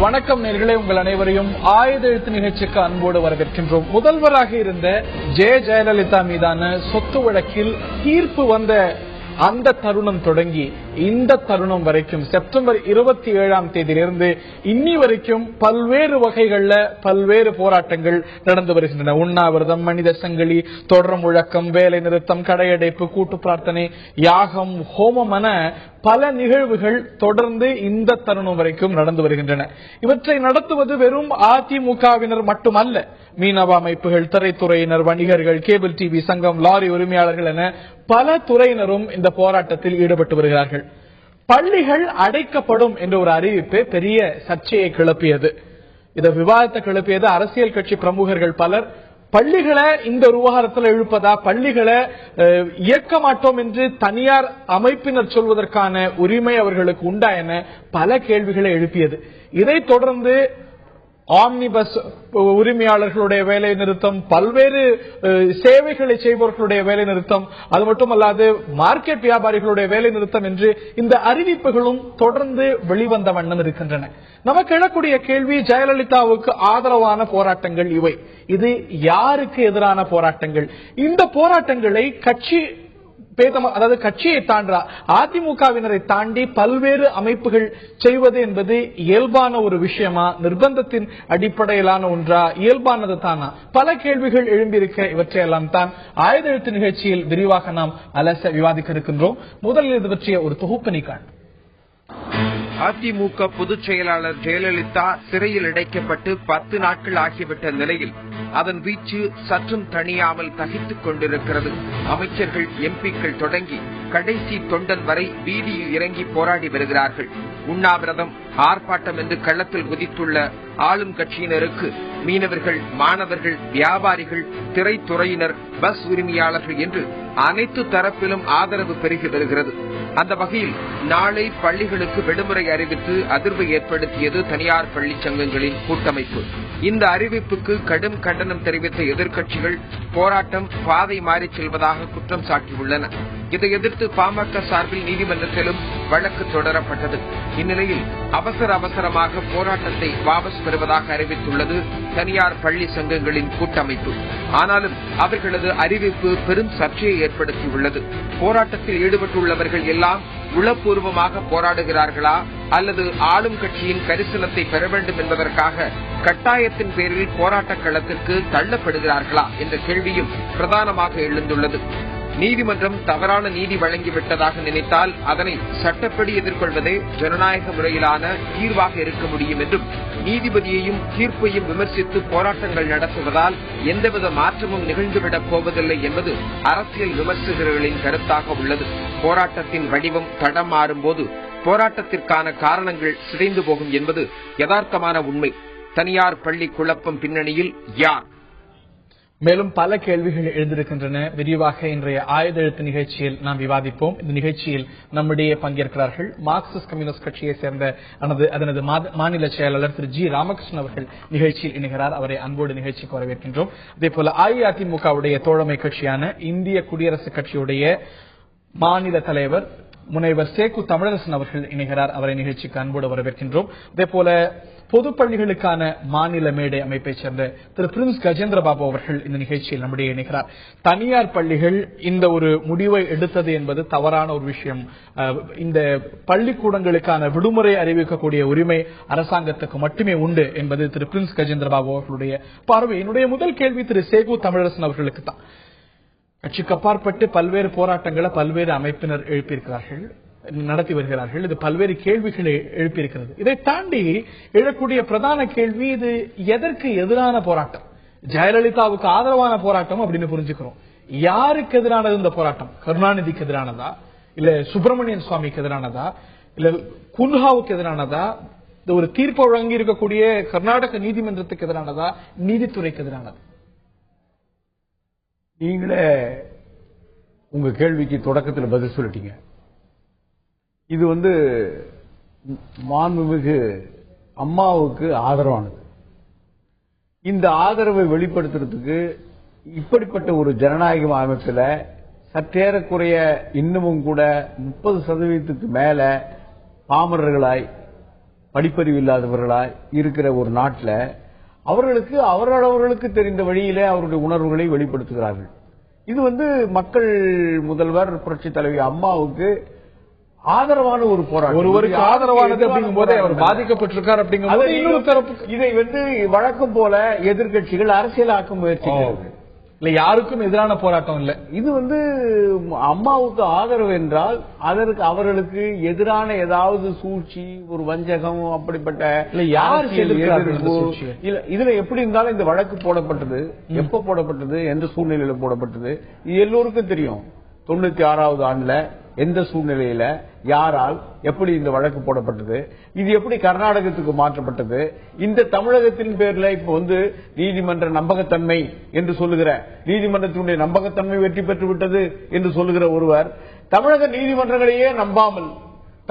வணக்கம் நேயர்களே, உங்கள் அனைவரையும் ஆயுத எழுத்து நிகழ்ச்சிக்கு அன்போடு வரவேற்கின்றோம். முதல்வராக இருந்த ஜெயலலிதா மீதான சொத்து வழக்கில் தீர்ப்பு வந்த அந்த தருணம் தொடங்கி இந்த தருணம் வரைக்கும் செப்டம்பர் 27ஆம் தேதியிலிருந்து இன்னி வரைக்கும் பல்வேறு வகைகள்ல பல்வேறு போராட்டங்கள் நடந்து வருகின்றன. உண்ணாவிரதம், மனித சங்கிலி, தொடர் முழக்கம், வேலை நிறுத்தம், கடையடைப்பு, கூட்டு பிரார்த்தனை, யாகம், ஹோமம் என பல நிகழ்வுகள் தொடர்ந்து இந்த தருணம் வரைக்கும் நடந்து வருகின்றன. இவற்றை நடத்துவது வெறும் அதிமுகவினர் மட்டுமல்ல. மீனவ அமைப்புகள், திரைத்துறையினர், வணிகர்கள், கேபிள் டிவி சங்கம், லாரி உரிமையாளர்கள் என பல துறையினரும் இந்த போராட்டத்தில் ஈடுபட்டு வருகிறார்கள். பள்ளிகள் அடைக்கப்படும் என்ற ஒரு அறிவிப்பு பெரிய சர்ச்சையை கிளப்பியது. இதை விவாதத்தை கிளப்பியது. அரசியல் கட்சி பிரமுகர்கள் பலர் பள்ளிகளை இந்த விவகாரத்தில் எழுப்பதா, பள்ளிகளை இயக்க மாட்டோம் என்று தனியார் அமைப்பினர் சொல்வதற்கான உரிமை அவர்களுக்கு உண்டா என பல கேள்விகளை எழுப்பியது. இதைத் தொடர்ந்து ஆம்னி பஸ் உரிமையாளர்களுடைய வேலை நிறுத்தம், பல்வேறு சேவைகளை செய்பவர்களுடைய வேலை நிறுத்தம், அது மட்டுமல்லாது மார்க்கெட் வியாபாரிகளுடைய வேலை நிறுத்தம் என்று இந்த அறிவிப்புகளும் தொடர்ந்து வெளிவந்த வண்ணம் இருக்கின்றன. நமக்கு எழக்கூடிய கேள்வி, ஜெயலலிதாவுக்கு ஆதரவான போராட்டங்கள் இவை. இது யாருக்கு எதிரான போராட்டங்கள்? இந்த போராட்டங்களை கட்சியை தாண்டா அதிமுகவினரை தாண்டி பல்வேறு அமைப்புகள் செய்வது என்பது இயல்பான ஒரு விஷயமா, நிர்பந்தத்தின் அடிப்படையிலான ஒன்றா, இயல்பானது தானா? பல கேள்விகள் எழும்பியிருக்க இவற்றையெல்லாம் தான் ஆயுத எழுத்து நிகழ்ச்சியில் விரிவாக நாம் அலச விவாதிக்க இருக்கின்றோம். முதலில் இது பற்றிய ஒரு தொகுப்பினை காண. அதிமுக பொதுச் செயலாளர் ஜெயலலிதா சிறையில் அடைக்கப்பட்டு 10 நாட்கள் ஆகிவிட்ட நிலையில் அதன் வீச்சு சற்றும் தணியாமல் தகித்துக் கொண்டிருக்கிறது. அமைச்சர்கள், எம்பிக்கள் தொடங்கி கடைசி தொண்டன் வரை வீதியில் இறங்கி போராடி வருகிறார்கள். உண்ணாவிரதம், ஆர்ப்பாட்டம் என்று களத்தில் குதித்துள்ள ஆளும் கட்சியினருக்கு மீனவர்கள், மாணவர்கள், வியாபாரிகள், திரைத்துறையினர், பஸ் உரிமையாளர்கள் என்று அனைத்து தரப்பிலும் ஆதரவு பெருகி வருகிறது. அந்த வகையில் நாளை பள்ளிகளுக்கு விடுமுறை அறிவித்து அதிர்வு ஏற்படுத்தியது தனியார் பள்ளி சங்கங்களின் கூட்டமைப்பு. இந்த அறிவிப்புக்கு கடும் கண்டனம் தெரிவித்த எதிர்க்கட்சிகள் போராட்டம் பாதை மாறி செல்வதாக குற்றம் சாட்டியுள்ளன. இதை எதிர்த்து பாமக சார்பில் நீதிமன்றத்திலும் வழக்கு தொடரப்பட்டது. இந்நிலையில் அவசரமாக போராட்டத்தை வாபஸ் பெறுவதாக அறிவித்துள்ளது தனியார் பள்ளி சங்கங்களின் கூட்டமைப்பு. ஆனாலும் அவர்களது அறிவிப்பு பெரும் சர்ச்சையை ஏற்படுத்தியுள்ளது. போராட்டத்தில் ஈடுபட்டுள்ளவர்கள் எல்லாம் உளப்பூர்வமாக போராடுகிறார்களா அல்லது ஆளும் கட்சியின் கரிசனத்தை பெற வேண்டும் என்பதற்காக கட்டாயத்தின் பேரில் போராட்ட களத்திற்கு தள்ளப்படுகிறார்களா என்ற கேள்வியும் பிரதானமாக எழுந்துள்ளது. நீதிமன்றம் தவறான நீதி வழங்கிவிட்டதாக நினைத்தால் அதனை சட்டப்படி எதிர்கொள்வதே ஜனநாயக முறையிலான தீர்வாக இருக்க முடியும் என்றும், நீதிபதியையும் தீர்ப்பையும் விமர்சித்து போராட்டங்கள் நடத்துவதால் எந்தவித மாற்றமும் நிகழ்ந்துவிடப் போவதில்லை என்பது அரசியல் விமர்சகர்களின் கருத்தாக உள்ளது. போராட்டத்தின் வடிவம் தடம் மாறும்போது போராட்டத்திற்கான காரணங்கள் சிதைந்து போகும் என்பது யதார்த்தமான உண்மை. தனியார் பள்ளி குழப்பம் பின்னணியில் யார்? மேலும் பல கேள்விகள் எழுந்திருக்கின்றன. விரிவாக இன்றைய ஆயுத எழுத்து நிகழ்ச்சியில் நாம் விவாதிப்போம். இந்த நிகழ்ச்சியில் நம்முடைய பங்கேற்கிறார்கள் மார்க்சிஸ்ட் கம்யூனிஸ்ட் கட்சியை சேர்ந்த அதனது மாநில செயலாளர் திரு ஜி ராமகிருஷ்ணன் அவர்கள் நிகழ்ச்சியில் இணைகிறார். அவரை அன்போடு நிகழ்ச்சிக்கு வரவேற்கின்றோம். அதே போல அஇஅதிமுகவுடைய தோழமை கட்சியான இந்திய குடியரசுக் கட்சியுடைய மாநில தலைவர் முனைவர் சேகு தமிழரசன் அவர்கள் இணைகிறார். அவரை நிகழ்ச்சிக்கு அன்போடு வரவேற்கின்றோம். அதே போல பொதுப்பள்ளிகளுக்கான மாநில மேடை அமைப்பை சேர்ந்த திரு பிரின்ஸ் கஜேந்திர பாபு அவர்கள் இந்த நிகழ்ச்சியில் நம்முடைய இணைகிறார். தனியார் பள்ளிகள் இந்த ஒரு முடிவை எடுத்தது என்பது தவறான ஒரு விஷயம். இந்த பள்ளிக்கூடங்களுக்கான விடுமுறை அறிவிக்கக்கூடிய உரிமை அரசாங்கத்துக்கு மட்டுமே உண்டு என்பது திரு பிரின்ஸ் கஜேந்திர பாபு அவர்களுடைய பார்வை. என்னுடைய முதல் கேள்வி திரு சேகு தமிழரசன் அவர்களுக்கு தான். கட்சிக்கு அப்பாற்பட்டு பல்வேறு போராட்டங்களை பல்வேறு அமைப்பினர் எழுப்பியிருக்கிறார்கள், நடத்தி வருகிறார்கள். இது பல்வேறு கேள்விகளை எழுப்பியிருக்கிறது. இதை தாண்டி எழக்கூடிய பிரதான கேள்வி, இது எதற்கு எதிரான போராட்டம்? ஜெயலலிதாவுக்கு ஆதரவான போராட்டம் அப்படின்னு புரிஞ்சுக்கிறோம். யாருக்கு எதிரானது இந்த போராட்டம்? கருணாநிதிக்கு எதிரானதா, இல்ல சுப்பிரமணியன் சுவாமிக்கு எதிரானதா, இல்ல குன்ஹாவுக்கு எதிரானதா, இந்த ஒரு தீர்ப்பு வழங்கி இருக்கக்கூடிய கர்நாடக நீதிமன்றத்துக்கு எதிரானதா, நீதித்துறைக்கு எதிரானதா? நீங்களே உங்க கேள்விக்கு தொடக்கத்தில் பதில் சொல்லிட்டீங்க. இது மாண்புமிகு அம்மாவுக்கு ஆதரவானது. இந்த ஆதரவை வெளிப்படுத்துறதுக்கு இப்படிப்பட்ட ஒரு ஜனநாயக அமைப்பில் சற்றேறக்குறைய இன்னமும் கூட 30% மேல பாமரர்களாய் படிப்பறிவு இல்லாதவர்களா இருக்கிற ஒரு நாட்டில் அவர்களுக்கு தெரிந்த வழியிலே அவருடைய உணர்வுகளை வெளிப்படுத்துகிறார்கள். இது மக்கள் முதல்வர் புரட்சி தலைவி அம்மாவுக்கு ஆதரவான ஒரு போராட்டம். ஒருவருக்கு ஆதரவானது அப்படிங்கும் போதே அவர் பாதிக்கப்பட்டிருக்கார் அப்படிங்கும் இன்னொரு தரப்பு இதை வழக்கம் போல எதிர்கட்சிகள் அரசியலாக்க முயற்சிக்கிறார்கள். இல்ல யாருக்கும் எதிரான போராட்டம் இல்ல. இது அம்மாவுக்கு ஆதரவு என்றால் அதற்கு அவர்களுக்கு எதிரான ஏதாவது சூழ்ச்சி, ஒரு வஞ்சகம், அப்படிப்பட்ட யார் இதுல எப்படி இருந்தாலும் இந்த வழக்கு போடப்பட்டது, எப்ப போடப்பட்டது, எந்த சூழ்நிலையில போடப்பட்டது, இது எல்லோருக்கும் தெரியும். 96வது ஆண்டுல எந்த சூழ்நிலையில யாரால் எப்படி இந்த வழக்கு போடப்பட்டது, இது எப்படி கர்நாடகத்துக்கு மாற்றப்பட்டது, இந்த தமிழகத்தின் பேர்ல இப்ப நீதிமன்ற நம்பகத்தன்மை என்று சொல்லுகிற, நீதிமன்றத்தினுடைய நம்பகத்தன்மை வெற்றி பெற்று விட்டது என்று சொல்லுகிற ஒருவர் தமிழக நீதிமன்றங்களையே நம்பாமல்,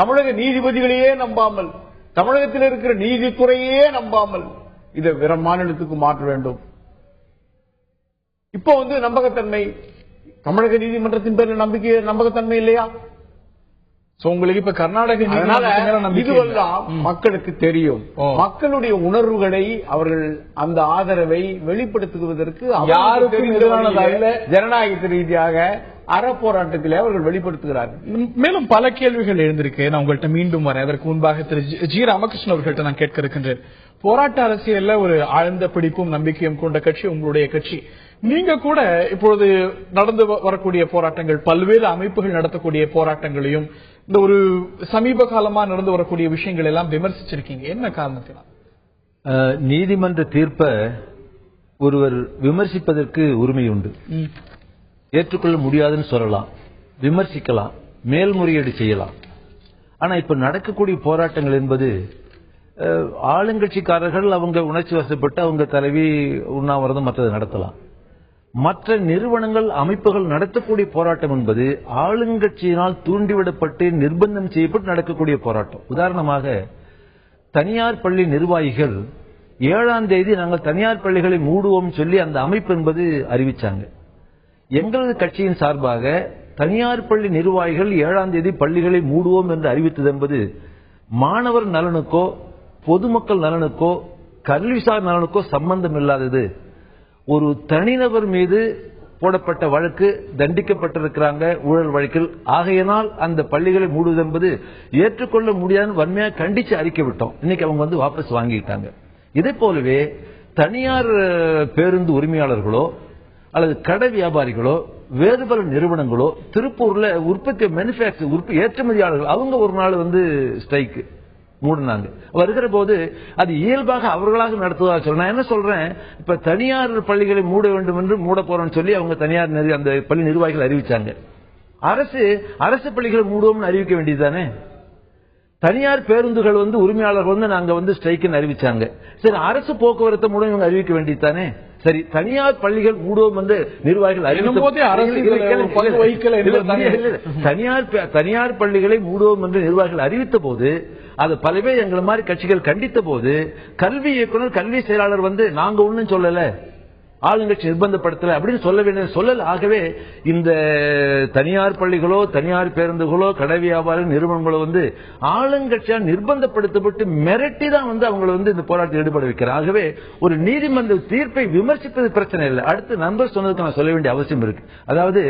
தமிழக நீதிபதிகளையே நம்பாமல், தமிழகத்தில் இருக்கிற நீதித்துறையே நம்பாமல் இதை வேற மாநிலத்துக்கு மாற்ற வேண்டும். இப்போ நம்பகத்தன்மை தமிழக நீதிமன்றத்தின் பேரில் நம்பகத்தன்மை இல்லையா? உங்களுக்கு இப்ப கர்நாடக இதுவெல்லாம் மக்களுக்கு தெரியும். மக்களுடைய உணர்வுகளை அவர்கள் அந்த ஆதரவை வெளிப்படுத்துவதற்கு யாருக்கும் எதிரானதாக ஜனநாயக ரீதியாக அறப்போராட்டத்திலே அவர்கள் வெளிப்படுத்துகிறார்கள். மேலும் பல கேள்விகள் எழுந்திருக்கு. நான் உங்கள்கிட்ட மீண்டும் வரேன். அதற்கு முன்பாக திரு ஜி ராமகிருஷ்ணன் அவர்கள்ட்ட நான் கேட்க இருக்கின்றேன். போராட்ட அரசியல்ல ஒரு ஆழ்ந்த பிடிப்பும் நம்பிக்கையும் கொண்ட கட்சி உங்களுடைய கட்சி. நீங்க கூட இப்பொழுது நடந்து வரக்கூடிய போராட்டங்கள், பல்வேறு அமைப்புகள் நடத்தக்கூடிய போராட்டங்களையும், இந்த ஒரு சமீப காலமா நடந்து வரக்கூடிய விஷயங்கள் எல்லாம் விமர்சிச்சிருக்கீங்க. என்ன காரணத்தினால்? நீதிமன்ற தீர்ப்பை ஒருவர் விமர்சிப்பதற்கு உரிமை உண்டு. ஏற்றுக்கொள்ள முடியாதுன்னு சொல்லலாம், விமர்சிக்கலாம், மேல்முறையீடு செய்யலாம். ஆனா இப்ப நடக்கக்கூடிய போராட்டங்கள் என்பது ஆளுங்கட்சிக்காரர்கள் அவங்க உணர்ச்சி வசப்பட்டு அவங்க தலைவி உண்ணாவிரதம் மற்றது நடத்தலாம். மற்ற நிறுவனங்கள், அமைப்புகள் நடத்தக்கூடிய போராட்டம் என்பது ஆளுங்கட்சியினால் தூண்டிவிடப்பட்டு நிர்பந்தம் செய்யப்பட்டு நடக்கக்கூடிய போராட்டம். உதாரணமாக தனியார் பள்ளி நிர்வாகிகள் 7ஆம் தேதி நாங்கள் தனியார் பள்ளிகளை மூடுவோம் சொல்லி அந்த அமைப்பு என்பது அறிவிச்சாங்க. எங்களது கட்சியின் சார்பாக தனியார் பள்ளி நிர்வாகிகள் 7ஆம் தேதி பள்ளிகளை மூடுவோம் என்று அறிவித்தது என்பது மாணவர் நலனுக்கோ பொதுமக்கள் நலனுக்கோ கல்விசார் நலனுக்கோ சம்பந்தம் இல்லாதது. ஒரு தனிநபர் மீது போடப்பட்ட வழக்கு, தண்டிக்கப்பட்டிருக்கிறாங்க ஊழல் வழக்கில். ஆகையினால் அந்த பள்ளிகளை மூடுவது என்பது ஏற்றுக்கொள்ள முடியாதுன்னு வன்மையாக கண்டிச்சு அறிக்கை விட்டோம். இன்னைக்கு அவங்க வாபஸ் வாங்கிட்டாங்க. இதே போலவே தனியார் பேருந்து உரிமையாளர்களோ அல்லது கடை வியாபாரிகளோ வேறு பல நிறுவனங்களோ திருப்பூர்ல உற்பத்தி மேனுபேக்சர் ஏற்றுமதியாளர்கள் அவங்க ஒரு நாள் ஸ்ட்ரைக்கு மூடினாங்க. வருகிற போது அது இயல்பாக அவர்களாக நடத்துவதாக சொல்ல. நான் என்ன சொல்றேன், இப்ப தனியார் பள்ளிகளை மூட வேண்டும் என்று மூட போறோம்னு சொல்லி அவங்க தனியார் அந்த பள்ளி நிர்வாகிகள் அறிவிச்சாங்க. அரசு பள்ளிகளை மூடுவோம்னு அறிவிக்க வேண்டியதுதானே? தனியார் பேருந்துகள் உரிமையாளர்கள் நாங்க ஸ்ட்ரைக்குன்னு அறிவிச்சாங்க. சரி, அரசு போக்குவரத்து மூலம் இவங்க அறிவிக்க வேண்டியதுதானே? சரி, தனியார் பள்ளிகள் மூடுவோம் என்று நிர்வாகிகள் தனியார் பள்ளிகளை மூடுவோம் என்று நிர்வாகிகள் அறிவித்த போது, அது பலவே எங்களை மாதிரி கட்சிகள் கண்டித்த போது, கல்வி இயக்குனர் கல்வி செயலாளர் நாங்க ஒன்னும் சொல்லல, ஆளுங்கட்சி நிர்பந்தப்படுத்தல அப்படின்னு சொல்ல வேண்டிய சொல்லல. ஆகவே இந்த தனியார் பள்ளிகளோ தனியார் பேருந்துகளோ கடை வியாபார நிறுவனங்களோ ஆளுங்கட்சியால் நிர்பந்தப்படுத்தப்பட்டு மிரட்டி தான் அவங்களை இந்த போராட்டத்தில் ஈடுபட வைக்கிறார். ஆகவே ஒரு நீதிமன்ற தீர்ப்பை விமர்சிப்பது பிரச்சனை இல்லை. அடுத்து நண்பர் சொன்னதுக்கு நான் சொல்ல வேண்டிய அவசியம் இருக்கு. அதாவது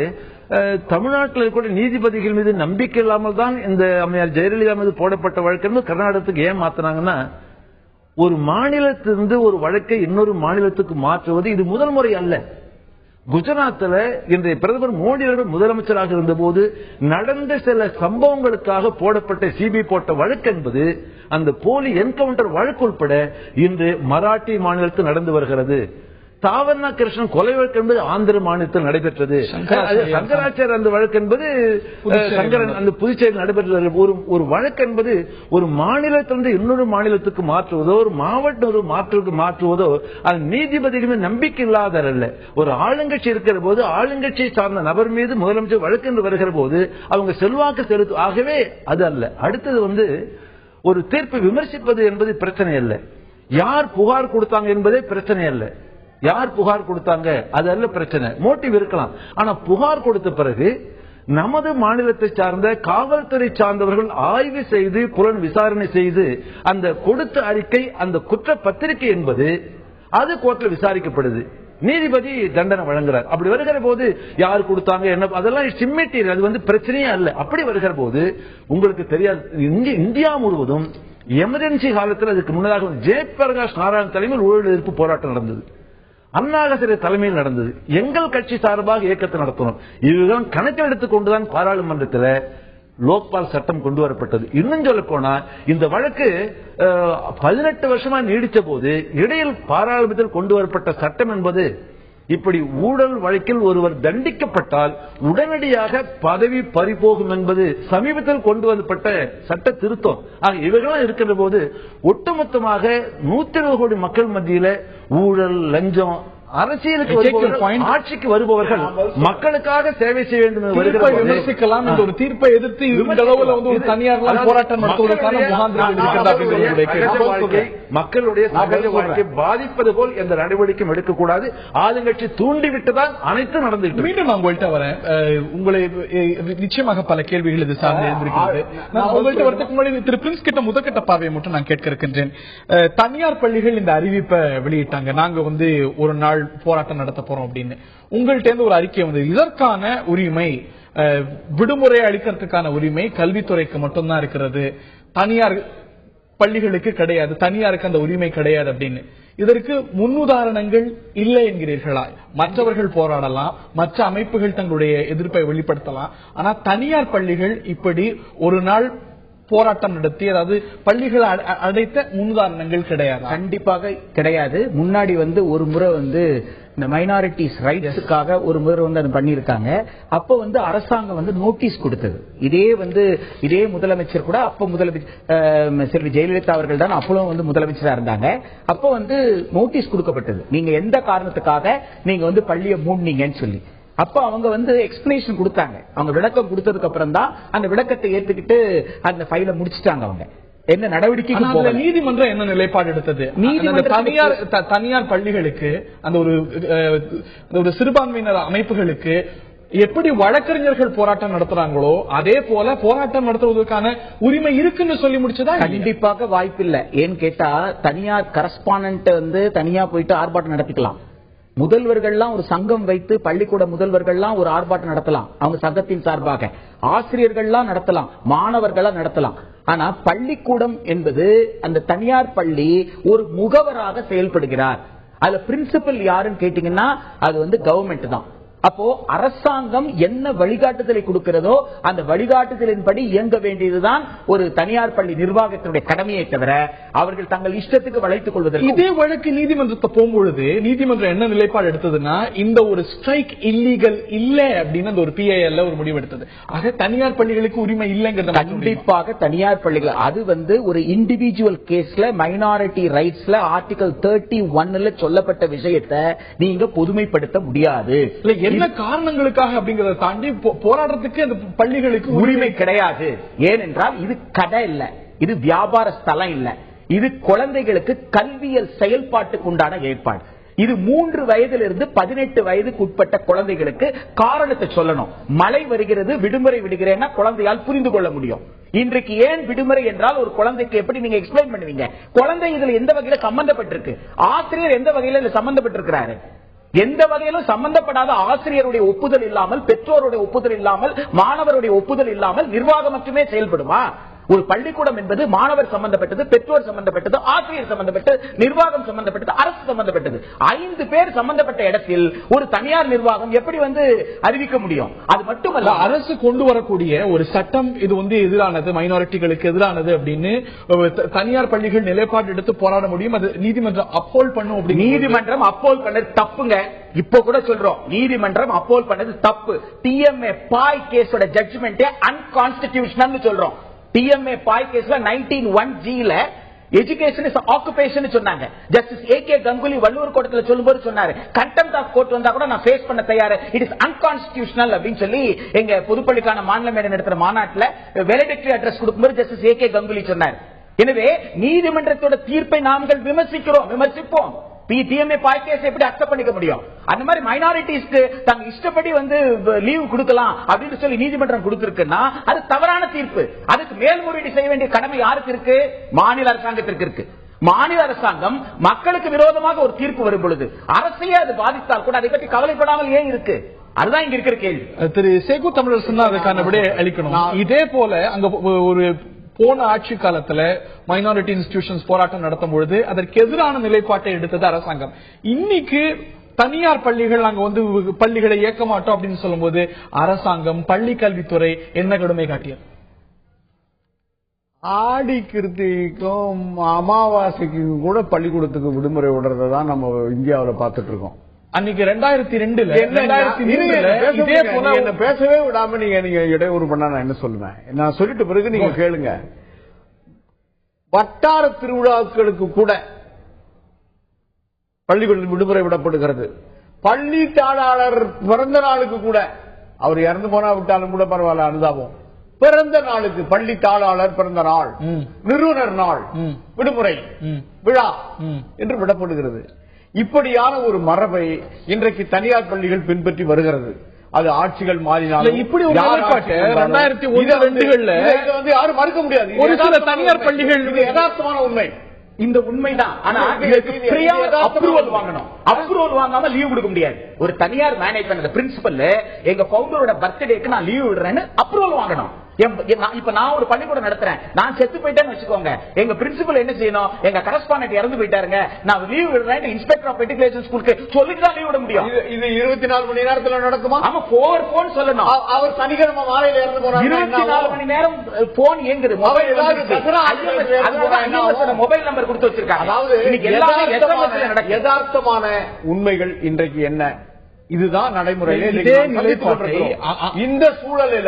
தமிழ்நாட்டில் கூட நீதிபதிகள் மீது நம்பிக்கை இல்லாமல் தான் இந்த அம்மையார் ஜெயலலிதா மீது போடப்பட்ட வழக்கு கர்நாடகத்துக்கு ஏன் மாத்தினாங்கன்னா, ஒரு மாநிலத்திலிருந்து ஒரு வழக்கை இன்னொரு மாநிலத்துக்கு மாற்றுவது இது முதல் முறை அல்ல. குஜராத்தில் இன்றைய பிரதமர் மோடி அவர்கள் முதலமைச்சராக இருந்த போது நடந்த சில சம்பவங்களுக்காக போடப்பட்ட சிபிஐ போட்ட வழக்கு என்பது அந்த போலி என்கவுண்டர் வழக்கு உட்பட இன்று மராட்டி மாநிலத்தில் நடந்து வருகிறது. தாவர்ணா கிருஷ்ணன் கொலை வழக்கு என்பது ஆந்திர மாநிலத்தில் நடைபெற்றது. சங்கராச்சார் அந்த வழக்கு என்பது அந்த புதுச்சேரியில் நடைபெற்றது. ஒரு வழக்கு என்பது ஒரு மாநிலத்திலிருந்து இன்னொரு மாநிலத்துக்கு மாற்றுவதோ ஒரு மாவட்டம் மாற்றுவதோ அது நீதிபதிகள் நம்பிக்கை இல்லாதவர் அல்ல. ஒரு ஆளுங்கட்சி இருக்கிற போது ஆளுங்கட்சியை சார்ந்த நபர் மீது முதலமைச்சர் வழக்கு என்று வருகிற போது அவங்க செல்வாக்கு செலுத்தும். ஆகவே அது அல்ல. அடுத்தது ஒரு தீர்ப்பை விமர்சிப்பது என்பது பிரச்சனை அல்ல. யார் புகார் கொடுத்தாங்க என்பதே பிரச்சனை அல்ல. யார் புகார் கொடுத்தாங்க அது அல்ல பிரச்சனை. மோட்டிவ் இருக்கலாம். ஆனா புகார் கொடுத்த பிறகு நமது மாநிலத்தை சார்ந்த காவல்துறை சார்ந்தவர்கள் ஆய்வு செய்து புலன் விசாரணை செய்து அந்த கொடுத்த அறிக்கை, அந்த குற்ற பத்திரிகை என்பது அது கோர்ட்ல விசாரிக்கப்படுது. நீதிபதி தண்டனை வழங்குறார். அப்படி வருகிற போது யார் கொடுத்தாங்க என்ன, அதெல்லாம் சிம்மெட்டீரியல், அது வந்து பிரச்சனையே அல்ல. அப்படி வருகிற போது உங்களுக்கு தெரியாது, இந்தியா முழுவதும் எமர்ஜென்சி காலத்தில் அதுக்கு முன்னதாக ஜெயபிரகாஷ் நாராயண் தலைமையில் ஊழல் எதிர்ப்பு போராட்டம் நடந்தது. அண்ணா ஹசாரே தலைமையில் நடந்தது. எங்கள் கட்சி சார்பாக இயக்கத்தை நடத்தணும். இதுதான் கணக்கில் எடுத்துக்கொண்டுதான் பாராளுமன்றத்தில் லோக்பால் சட்டம் கொண்டு வரப்பட்டது. இன்னும் சொல்ல போனா இந்த வழக்கு 18 வருஷமா நீடித்த போது இடையில் பாராளுமன்றத்தில் கொண்டு வரப்பட்ட சட்டம் என்பது இப்படி ஊழல் வழக்கில் ஒருவர் தண்டிக்கப்பட்டால் உடனடியாக பதவி பறிபோகும் என்பது சமீபத்தில் கொண்டு வரப்பட்ட சட்ட திருத்தம். இவைகளாம் இருக்கிற போது ஒட்டுமொத்தமாக 120 கோடி மக்கள் மத்தியில ஊழல், லஞ்சம், அரசியலுக்கு ஆட்சிக்கு வருபவர்கள் மக்களுக்காக சேவை செய்ய வேண்டும் விமர்சிக்கலாம். ஒரு தீர்ப்பை எதிர்த்து இந்த அளவுல வந்து ஒரு தனியார் போராட்டம் நடத்துவதற்கான மக்களுடைய சகஜ வாழ்க்கை பாதிப்பது போல் எந்த நடவடிக்கையும் எடுக்கக்கூடாது. ஆளுங்கட்சி தூண்டிவிட்டுதான் அனைத்தும் நடந்துட்டு. மீண்டும் நான் உங்கள்கிட்ட வரேன். உங்களை நிச்சயமாக பல கேள்விகள் இது சார்ந்து இருந்திருக்கிறது. நான் உங்கள்கிட்ட வரதுக்கு முன்னாடி திரு பிரின்ஸ் கிட்ட முதற்கட்ட பார்வையை மட்டும் நான் கேட்க இருக்கின்றேன். தனியார் பள்ளிகள் இந்த அறிவிப்பை வெளியிட்டாங்க, நாங்க வந்து ஒரு நாள் போராட்டம் நடத்த போறோம் அப்படின்னு. உங்கள்கிட்ட இருந்து ஒரு அறிக்கை வந்து இதற்கான உரிமை, விடுமுறை அளிக்கிறதுக்கான உரிமை கல்வித்துறைக்கு மட்டும்தான் இருக்கிறது, தனியார் பள்ளிகளுக்கு கிடையாது, தனியாருக்கு அந்த உரிமை கிடையாது அப்படின்னு. இதற்கு முன்னுதாரணங்கள் இல்லை என்கிறீர்களா? மற்றவர்கள் போராடலாம், மற்ற அமைப்புகள் தங்களுடைய எதிர்ப்பை வெளிப்படுத்தலாம், ஆனா தனியார் பள்ளிகள் இப்படி ஒரு நாள் போராட்டம் நடத்தி, அதாவது பள்ளிகள் அடைத்த முன்னுதாரணங்கள் கிடையாது. கண்டிப்பாக கிடையாது. முன்னாடி வந்து ஒரு முறை வந்து இந்த மைனாரிட்டிஸ் ரைட்ஸுக்காக ஒரு முறை வந்து அது பண்ணிருக்காங்க. அப்ப வந்து அரசாங்கம் வந்து நோட்டீஸ் கொடுத்தது. இதே முதலமைச்சர் கூட அப்ப முதலமைச்சர் செல்வி ஜெயலலிதா அவர்கள் தான் அப்பவும் வந்து முதலமைச்சரா இருந்தாங்க. அப்ப வந்து நோட்டீஸ் கொடுக்கப்பட்டது, நீங்க எந்த காரணத்துக்காக நீங்க வந்து பள்ளியை மூடினீங்கன்னு சொல்லி. அப்ப அவங்க வந்து எக்ஸ்பிளனேஷன் கொடுத்தாங்க. அவங்க விளக்கம் கொடுத்ததுக்கு அப்புறம் தான் அந்த விளக்கத்தை ஏத்துக்கிட்டு அந்த ஃபைலை முடிச்சிட்டாங்க. அவங்க என்ன நடவடிக்கை, நீதிமன்றம் என்ன நிலைப்பாடு எடுத்தது? தனியார் பள்ளிகளுக்கு, அந்த ஒரு சிறுபான்மையினர் அமைப்புகளுக்கு எப்படி வழக்கறிஞர்கள் போராட்டம் நடத்துறாங்களோ அதே போல போராட்டம் நடத்துவதற்கான உரிமை இருக்குன்னு சொல்லி முடிச்சதா? கண்டிப்பாக வாய்ப்பில்லை. ஏன்னு கேட்டா தனியார் கரஸ்பாண்டன்ட் வந்து தனியா போயிட்டு ஆர்ப்பாட்டம் நடத்திக்கலாம். முதல்வர்கள்லாம் ஒரு சங்கம் வைத்து பள்ளிக்கூட முதல்வர்கள்லாம் ஒரு ஆர்ப்பாட்டம் நடத்தலாம், அவங்க சங்கத்தின் சார்பாக. ஆசிரியர்கள்லாம் நடத்தலாம், மாணவர்கள்லாம் நடத்தலாம். ஆனா பள்ளிக்கூடம் என்பது அந்த தனியார் பள்ளி ஒரு முகவராக செயல்படுகிறார். அதுல பிரின்சிபல் யாருன்னு கேட்டீங்கன்னா அது வந்து கவர்மெண்ட் தான். அப்போ அரசாங்கம் என்ன வழிகாட்டுதலை கொடுக்கிறதோ அந்த வழிகாட்டுதலின்படி இயங்க வேண்டியதுதான் ஒரு தனியார் பள்ளி நிர்வாகத்தினுடைய கடமையை தவிர அவர்கள் தங்கள் இஷ்டத்துக்கு வளைத்துக் கொள்வதற்கு. இதே வழக்கு நீதிமன்றத்தை போகும்பொழுது நீதிமன்றம் என்ன நிலைப்பாடு எடுத்ததுன்னா, இந்த ஒரு ஸ்ட்ரைக் இல்லீகல் இல்ல அப்படின்னு அந்த ஒரு PIL ஒரு முடிவு எடுத்தது. ஆக தனியார் பள்ளிகளுக்கு உரிமை இல்லைங்கிறது கண்டிப்பாக தனியார் பள்ளிகள் அது வந்து ஒரு இண்டிவிஜுவல் கேஸ்ல மைனாரிட்டி ரைட்ஸ்ல ஆர்டிகல் 31 சொல்லப்பட்ட விஷயத்தை நீங்க பொதுமைப்படுத்த முடியாது. என்ன காரணங்களுக்காக அப்படிங்கறத தாண்டி போராடுறதுக்கு அந்த பள்ளிகளுக்கு உரிமை கிடையாது. ஏனென்றால் இது கடை இல்ல, இது வியாபார ஸ்தலம் இல்ல, இது குழந்தைகளுக்கு கல்வியல் செயல்பாட்டுக்கு உண்டான ஏற்பாடு. இது 3 வயதிலிருந்து 18 வயதுக்கு உட்பட்ட குழந்தைகளுக்கு காரணத்தை சொல்லணும். மழை வருகிறது, விடுமுறை விடுகிறேன்னா குழந்தையால் புரிந்து கொள்ள முடியும். இன்றைக்கு ஏன் விடுமுறை என்றால் ஒரு குழந்தைக்கு எப்படி நீங்க எக்ஸ்பிளைன் பண்ணுவீங்க? குழந்தை இதுல எந்த வகையில சம்பந்தப்பட்டிருக்கு, ஆசிரியர் எந்த வகையில இதுல சம்பந்தப்பட்டிருக்கிறாரு? எந்த வகையிலும் சம்பந்தப்படாத ஆசிரியருடைய ஒப்புதல் இல்லாமல், பெற்றோருடைய ஒப்புதல் இல்லாமல், மாணவருடைய ஒப்புதல் இல்லாமல் நிர்வாகம் மட்டுமே செயல்படுமா? ஒரு பள்ளிக்கூடம் என்பது மாணவர் சம்பந்தப்பட்டது, பெற்றோர் சம்பந்தப்பட்டது, ஆசிரியர் சம்பந்தப்பட்டது, நிர்வாகம் சம்பந்தப்பட்டது, அரசு சம்பந்தப்பட்டது. 5 பேர் சம்பந்தப்பட்ட இடத்தில் ஒரு தனியார் நிர்வாகம் எப்படி வந்து அறிவிக்க முடியும்? அது மட்டுமல்ல, அரசு கொண்டு வரக்கூடிய ஒரு சட்டம் இது வந்து எதிரானது, மைனாரிட்டிகளுக்கு எதிரானது அப்படின்னு தனியார் பள்ளிகள் நிலைப்பாடு எடுத்து போராட முடியும். அது நீதிமன்றம் அப்போல் பண்ணும். அப்படி நீதிமன்றம் அப்போல் பண்ணது தப்புங்க. இப்ப கூட சொல்றோம், நீதிமன்றம் அப்போல் பண்ணது தப்பு. TMA பாய் கேஸோட ஜட்ஜ்மெண்ட் அன்கான்ஸ்டிடியூஷனல் சொல்றோம். TMA பாய் கேஸ்ல 19(1)G எஜுகேஷன் இஸ் ஆக்குபேஷன் சொன்னாங்க. ஜஸ்டிஸ் AK கங்குலி வள்ளுவர் கோட்டத்துல சொல்லும்போது சொன்னாரு, கண்டெம்ட் ஆஃப் கோர்ட் வந்தா கூட நான் ஃபேஸ் பண்ண தயாரு, இட் இஸ் அன்கான்ஸ்டிடியூஷனல் அப்படின்னு சொல்லி எங்க பொதுப்பள்ளிக்கான மாநில மேடை நடத்துற மாநாட்டில் வேலிடிக்டரி அட்ரஸ் கொடுக்கும்போது ஜஸ்டிஸ் AK கங்குலி சொன்னார். எனவே நீதிமன்றத்தோட தீர்ப்பை நாங்கள் விமர்சிப்போம். டிஎம்ஏ பாய்கேஸ் எப்படி அக்செப்ட் பண்ணிக்க முடியும்? அந்த மாதிரி மைனாரிட்டிஸ்க்கு தங்க இஷ்டப்படி வந்து லீவு கொடுக்கலாம் அப்படின்னு சொல்லி நீதிமன்றம் கொடுத்திருக்குன்னா அது தவறான தீர்ப்பு. அதுக்கு மேல்முறையீடு செய்ய வேண்டிய கடமை யாருக்கு இருக்கு? மாநில அரசாங்கத்திற்கு இருக்கு. மாநில அரசாங்கம் மக்களுக்கு விரோதமாக ஒரு தீர்ப்பு வரும் பொழுது அரசையே அது பாதித்தால் கூட அதை பற்றி கவலைப்படாமல் ஏன் இருக்கு? அதுதான் இங்க இருக்கிற கேள்வி. திரு சேகு தமிழரசன் அதுக்கான விட அளிக்கணும். இதே போல அங்க ஒரு போன ஆட்சி காலத்துல மைனாரிட்டி இன்ஸ்டிடியூஷன்ஸ் போராட்டம் நடத்தும் பொழுது அதற்கு எதிரான நிலைப்பாட்டை எடுத்தது அரசாங்கம். இன்னைக்கு தனியார் பள்ளிகள் நாங்க வந்து பள்ளிகளை இயக்க மாட்டோம் அப்படின்னு சொல்லும் போது அரசாங்கம் பள்ளி கல்வித்துறை என்ன கடுமை காட்டியது? ஆடி கிருத்திக்கும் அமாவாசைக்கும் கூட பள்ளிக்கூடத்துக்கு விடுமுறை விடுறத தான் நம்ம இந்தியாவில் பார்த்துட்டு இருக்கோம். அன்னைக்கு 2002 இதே போல என்ன பேசவே விடாம நீங்க இடையூறு பண்ணா நான் என்ன சொல்லுவேன்? நான் சொல்லிட்டு பிறகு நீங்க கேளுங்க. வட்டார திருவிழாக்களுக்கு கூட பள்ளிக்கூடத்தில் விடுமுறை விடப்படுகிறது. பள்ளி தாளாளர் பிறந்த நாளுக்கு கூட, அவர் இறந்து போனா விட்டாலும் கூட பரவாயில்ல, அனுதாபம். பிறந்த நாளுக்கு பள்ளி தாளாளர் பிறந்த நாள், நிறுவனர் நாள் விடுமுறை விழா என்று விடப்படுகிறது. இப்படியான ஒரு மரபை இன்றைக்கு தனியார் பள்ளிகள் பின்பற்றி வருகிறது. அது ஆட்சிகள் மாறினாலும் இப்படி ஒரு நிலைப்பாட்டு 2001-2 வந்து யாரும் மறுக்க முடியாது. ஒரு சில தனியார் பள்ளிகள் யதார்த்தமான உண்மை. இந்த உண்மைதான். ஆனா அப்ரூவல் வாங்கணும். அப்ரூவல் வாங்காம லீவ் கொடுக்க முடியாது. ஒரு தனியார் மேனேஜ்மெண்ட் பிரின்சிபல் எங்க பவுண்டரோட பர்த்டேக்கு நான் லீவ் விடுறேன்னு அப்ரூவல் வாங்கணும். இப்ப நான் ஒரு பள்ளிக்கூடம் நடத்துறேன், நான் செத்து போயிட்டேன்னு வச்சுக்கோங்க, எங்க பிரின்சிபல் என்ன செய்யணும்? எங்க கரஸ்பாண்டன்ட் இறந்து போயிட்டாருங்க, நான் லீவ் விடுறேன் இன்ஸ்பெக்டர் ஆஃப் மெட்ரிகுலேஷன் ஸ்கூலுக்கு சொல்லிட்டு தான் லீவ் விட முடியும். இது 24 மணி நேரத்துல நடக்குமா? ஆமா, போன் சொல்லணும். அவர் சனிக்கிழமை மாலையில இறந்து போறாரு, 24 மணி நேரம் போன் இயங்குது. மொபைல் நம்பர் கொடுத்து வச்சிருக்காங்க. அதாவது யதார்த்தமான உண்மைகள் இன்றைக்கு என்ன? இதுதான் நடைமுறையிலே. இந்த சூழலில்